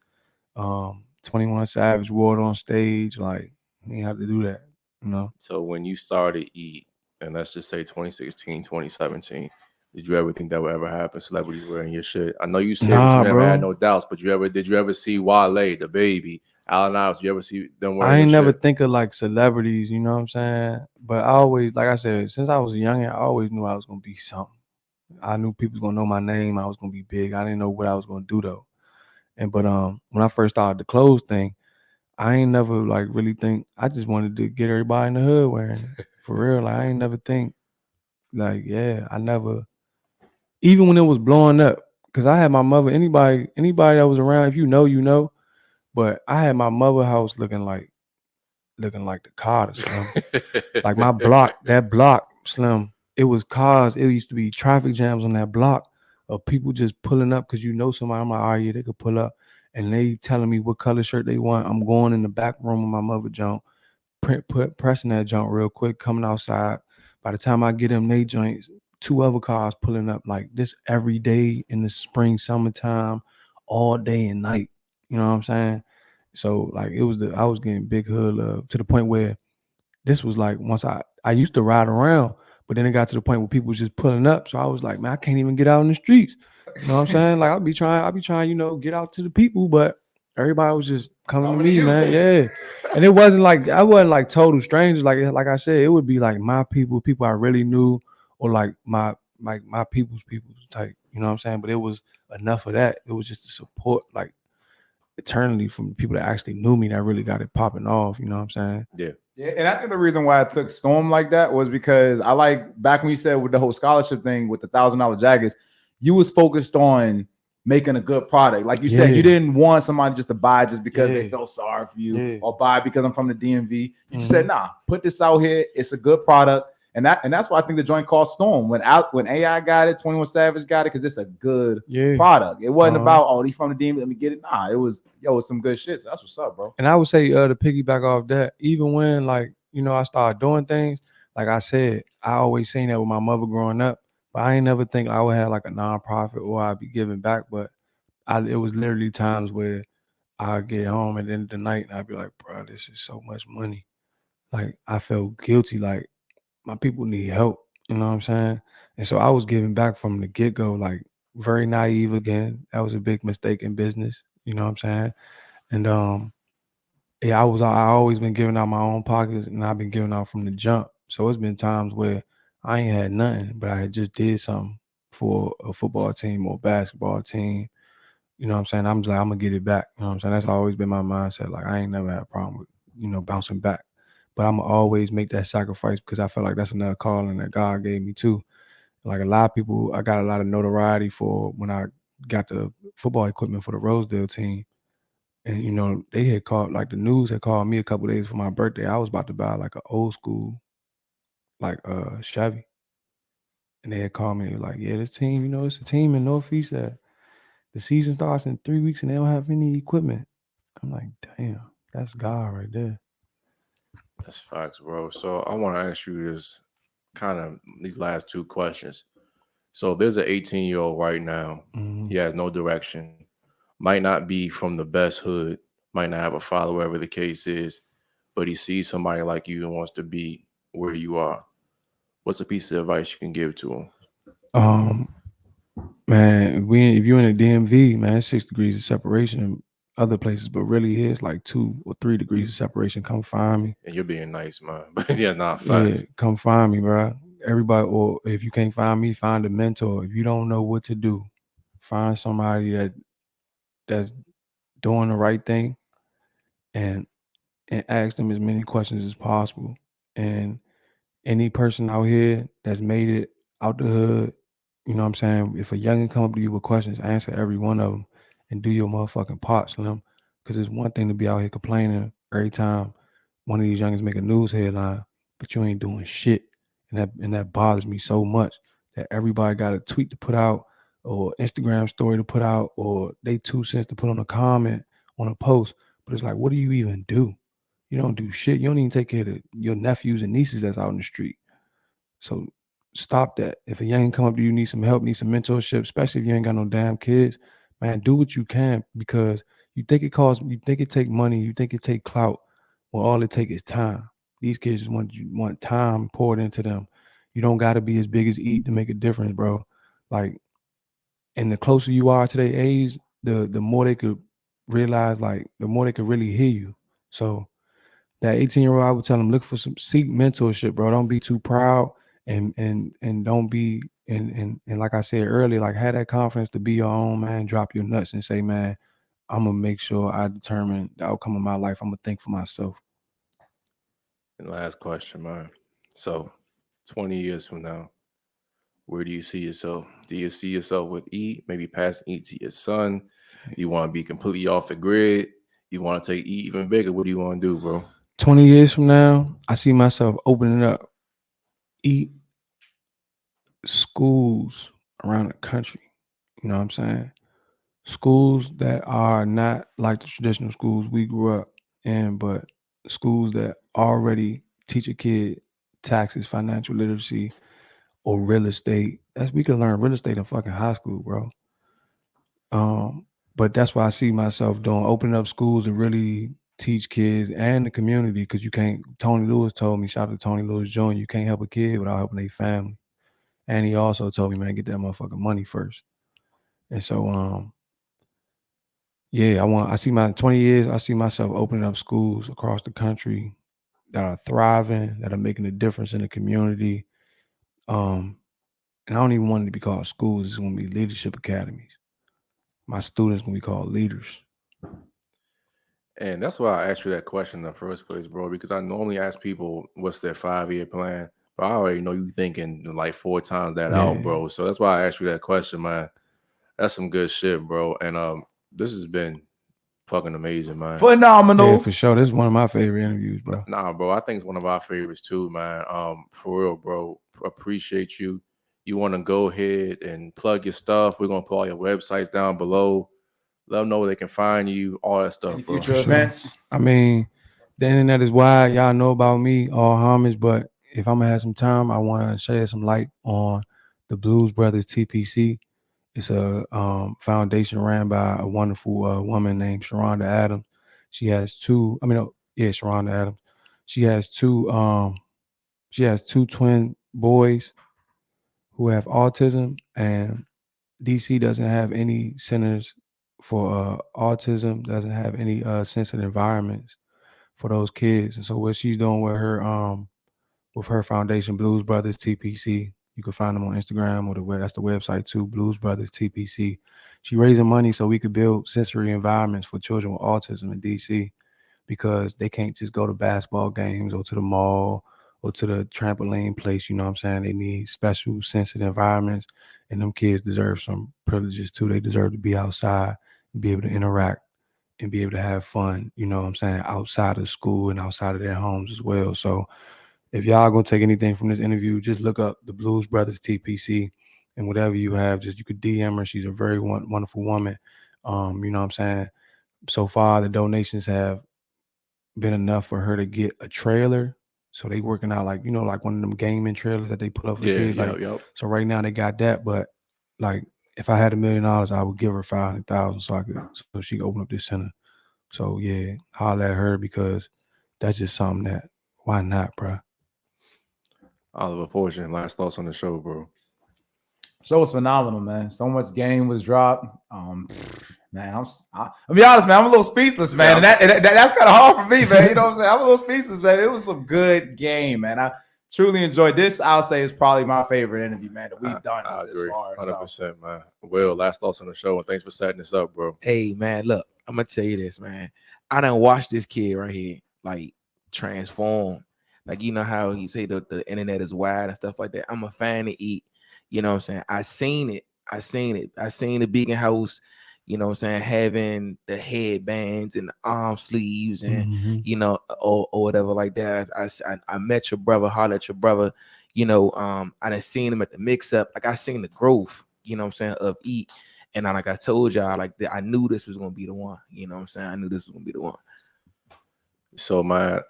21 Savage Award on stage. Like, you have to do that, you know? So when you started Eat, and let's just say 2016, 2017, did you ever think that would ever happen? Celebrities wearing your shit. I know you said that you never had no doubts, but did you ever see Wale, the baby, Allen Iverson? You ever see them wearing? I ain't never think of like celebrities, you know what I'm saying? But I always, like I said, since I was young, I always knew I was gonna be something. I knew people was gonna know my name. I was gonna be big. I didn't know what I was gonna do though. But when I first started the clothes thing, I ain't never like really think. I just wanted to get everybody in the hood wearing it. For real. Like I ain't never think like, yeah, I never, even when it was blowing up, because I had my mother, anybody that was around, if you know, you know. But I had my mother house looking like the Carter, Slim. Like my block, that block, Slim, it was cars. It used to be traffic jams on that block of people just pulling up because you know somebody. I'm like, oh yeah, they could pull up. And they telling me what color shirt they want. I'm going in the back room of my mother junk, pressing that junk real quick, coming outside. By the time I get them they joints, 2 other cars pulling up like this every day in the spring, summertime, all day and night. You know what I'm saying? So like I was getting big hood love to the point where this was like once I used to ride around, but then it got to the point where people was just pulling up. So I was like, man, I can't even get out in the streets. You know what I'm saying? Like I'll be trying, get out to the people, but everybody was just coming to me, man. Yeah. And it wasn't like I wasn't like total strangers. Like I said, it would be like my people I really knew, or like my people's type. You know what I'm saying? But it was enough of that. It was just the support, like eternally from people that actually knew me that really got it popping off. You know what I'm saying? Yeah. Yeah, and I think the reason why I took Storm like that was because I like back when you said with the whole scholarship thing with the $1,000 jackets, you was focused on making a good product. Like you said, you didn't want somebody just to buy just because they felt sorry for you or buy because I'm from the DMV. You just said, nah, put this out here. It's a good product. And that's why I think the joint called Storm. When AI got it, 21 Savage got it, because it's a good product. It wasn't about, oh, he's from the DMV, let me get it. Nah, it was some good shit. So that's what's up, bro. And I would say to piggyback off that, even when like, I started doing things, like I said, I always seen that with my mother growing up, but I ain't never think I would have like a nonprofit or I'd be giving back. But it was literally times where I'd get home at the end of the night and I'd be like, bro, this is so much money. Like I felt guilty, like my people need help. You know what I'm saying? And so I was giving back from the get-go, like very naive again. That was a big mistake in business. You know what I'm saying? And yeah, I always been giving out my own pockets, and I've been giving out from the jump. So it's been times where I ain't had nothing, but I had just did something for a football team or basketball team. You know what I'm saying? I'm just like, I'm gonna get it back. You know what I'm saying? That's always been my mindset. Like I ain't never had a problem with, bouncing back. But I'm gonna always make that sacrifice because I feel like that's another calling that God gave me too. Like a lot of people, I got a lot of notoriety for when I got the football equipment for the Rosedale team. And they had called, like the news had called me a couple days for my birthday. I was about to buy like an old school, like Chevy. And they had called me like, yeah, this team, it's a team in Northeast that the season starts in 3 weeks and they don't have any equipment. I'm like, damn, that's God right there. That's facts, bro. So I want to ask you this these last 2 questions. So there's an 18-year-old right now. Mm-hmm. He has no direction, might not be from the best hood, might not have a father, whatever the case is, but he sees somebody like you and wants to be where you are. What's a piece of advice you can give to him? Man, if you're in the DMV, man, it's 6 degrees of separation. Other places, but really here it's like 2 or 3 degrees of separation. Come find me. And you're being nice, man. But yeah, not facts. Yeah, come find me, bro. Everybody, or if you can't find me, find a mentor. If you don't know what to do, find somebody that's doing the right thing, and ask them as many questions as possible. And any person out here that's made it out the hood, you know what I'm saying? If a youngin come up to you with questions, answer every one of them and do your motherfucking part, Slim. Because it's one thing to be out here complaining every time one of these youngins make a news headline, but you ain't doing shit. And that bothers me so much that everybody got a tweet to put out or Instagram story to put out or they 2 cents to put on a comment on a post. But it's like, what do you even do? You don't do shit. You don't even take care of your nephews and nieces that's out in the street. So stop that. If a youngin come up to you, need some help, need some mentorship, especially if you ain't got no damn kids, man, do what you can because you think it take money, you think it take clout. Well, all it take is time. These kids just want time poured into them. You don't got to be as big as Eat to make a difference, bro. Like, and the closer you are to their age, the more they could realize, like, the more they could really hear you. So that 18-year-old, I would tell them, seek mentorship, bro. Don't be too proud and don't be and like I said earlier, like have that confidence to be your own man, drop your nuts and say, man, I'm gonna make sure I determine the outcome of my life. I'm gonna think for myself. And last question, man. So 20 years from now, where do you see yourself? Do you see yourself with E, maybe passing E to your son? You want to be completely off the grid? You want to take E even bigger? What do you want to do, bro? 20 years from now, I see myself opening up schools around the country. You know what I'm saying? Schools that are not like the traditional schools we grew up in, but schools that already teach a kid taxes, financial literacy, or real estate. We can learn real estate in fucking high school, bro. But that's what I see myself doing, opening up schools and really teach kids and the community, because you can't. Tony Lewis told me, shout out to Tony Lewis Jr., you can't help a kid without helping their family. And he also told me, man, get that motherfucking money first. And so, yeah, I see my 20 years, I see myself opening up schools across the country that are thriving, that are making a difference in the community. And I don't even want it to be called schools. It's going to be leadership academies. My students going to be called leaders. And that's why I asked you that question in the first place, bro, because I normally ask people what's their 5-year plan. But I already know you thinking like 4 times that out, bro. So that's why I asked you that question, man. That's some good shit, bro. And this has been fucking amazing, man. Phenomenal. Yeah, for sure. This is one of my favorite interviews, bro. Nah, bro. I think it's one of our favorites too, man. For real, bro. Appreciate you. You want to go ahead and plug your stuff? We're gonna put all your websites down below. Let them know where they can find you, all that stuff, bro. Future events. I mean, the internet is wide. Y'all know about me, all homage. But if I'm gonna have some time, I want to shed some light on the Blues Brothers TPC. It's a foundation ran by a wonderful woman named Sharonda Adams. She has two. Sharonda Adams. She has two twin boys who have autism, and DC doesn't have any centers for autism, doesn't have any sensitive environments for those kids. And so what she's doing with her foundation, Blues Brothers TPC, you can find them on Instagram or that's the website too, Blues Brothers TPC. She raising money so we could build sensory environments for children with autism in DC, because they can't just go to basketball games or to the mall or to the trampoline place. You know what I'm saying? They need special sensitive environments, and them kids deserve some privileges too. They deserve to be outside and be able to interact and be able to have fun, you know what I'm saying, outside of school and outside of their homes as well. So if y'all gonna take anything from this interview, just look up the Blues Brothers TPC, and whatever you have, you could DM her. She's a very wonderful woman. You know what I'm saying? So far, the donations have been enough for her to get a trailer. So they working out like one of them gaming trailers that they put up for kids. So right now they got that, but like if I had $1 million, I would give her 500,000 so she could open up this center. So yeah, holler at her, because that's just something that, why not, bro? Oliver Fortune, last thoughts on the show, bro. Show was phenomenal, man. So much game was dropped. Man, I'll be honest, man. I'm a little speechless, man. Yeah. And that's kind of hard for me, man. You know what I'm saying? I'm a little speechless, man. It was some good game, man. I truly enjoyed this. I'll say it's probably my favorite interview, man, that we've done. I agree, 100%, man. Will, last thoughts on the show, and thanks for setting this up, bro. Hey, man, look, I'm gonna tell you this, man. I done watched this kid right here, like, transform. Like, you know how he say the internet is wide and stuff like that. I'm a fan of E. You know what I'm saying? I seen it. I seen the Beacon House, you know what I'm saying, having the headbands and the arm sleeves and, you know, or whatever like that. I met your brother, hollered at your brother, you know, I done seen him at the mix-up. Like, I seen the growth, you know what I'm saying, of E. And like I told y'all, like, I knew this was going to be the one. You know what I'm saying? I knew this was going to be the one. So, man,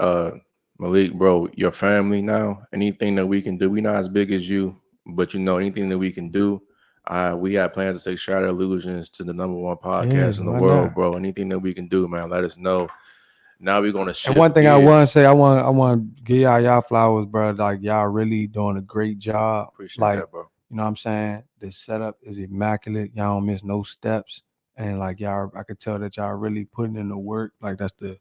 Malik, bro, your family now, anything that we can do, we not as big as you, but, you know, anything that we can do, we got plans to take Shattered Illusionz to the #1 podcast in the world, bro. Anything that we can do, man, let us know. Now we're gonna shift. And one thing gears. I want to say, I want to give y'all flowers, bro. Like, y'all really doing a great job. Appreciate that, bro. You know what I'm saying? The setup is immaculate. Y'all don't miss no steps, and like y'all, I could tell that y'all really putting in the work. Like, that's the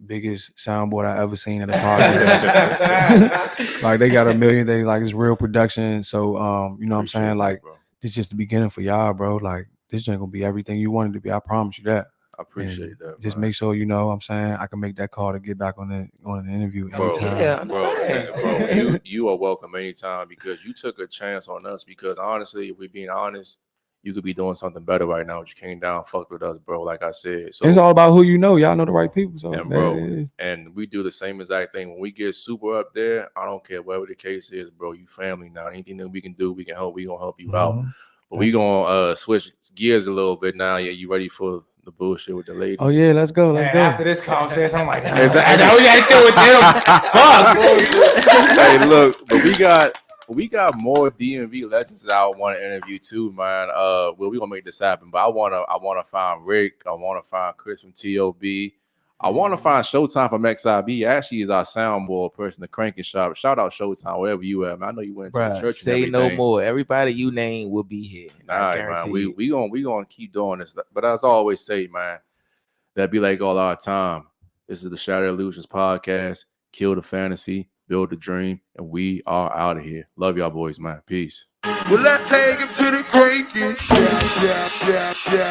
biggest soundboard I ever seen at a podcast. Like they got $1 million. They like it's real production. So you know what I'm saying? Like this is just the beginning for y'all, bro. Like this ain't gonna be everything you wanted to be. I promise you that. I appreciate that. Just make sure you know what I'm saying I can make that call to get back on the interview anytime. Yeah, I understand. Bro, you are welcome anytime because you took a chance on us. Because honestly, if we're being honest, you could be doing something better right now. But you came down, fucked with us, bro. Like I said, so it's all about who you know. Y'all know the right people, so and bro, and we do the same exact thing. When we get super up there, I don't care whatever the case is, bro. You family now. Anything that we can do, we can help. We gonna help you out. But we gonna switch gears a little bit now. Yeah, you ready for the bullshit with the ladies? Oh yeah, let's go. Let's go. After this conversation, I'm like, now we gotta deal with them. Fuck. Hey, look, but we got more DMV legends that I want to interview too, man. Well, we gonna make this happen. But I wanna find Rick. I wanna find Chris from TOB. I want to find Showtime from XIB. Actually, is our soundboard person, the Cranking Shop. Shout out Showtime, wherever you at, man. I know you went to the church. Say no more. Everybody you name will be here. All right, man. We gonna keep doing this. But as I always say, man, that be like all our time. This is the Shattered Illusionz podcast. Kill the fantasy, build the dream, and we are out of here. Love y'all boys, man. Peace. Well, I take him to the cranking shop.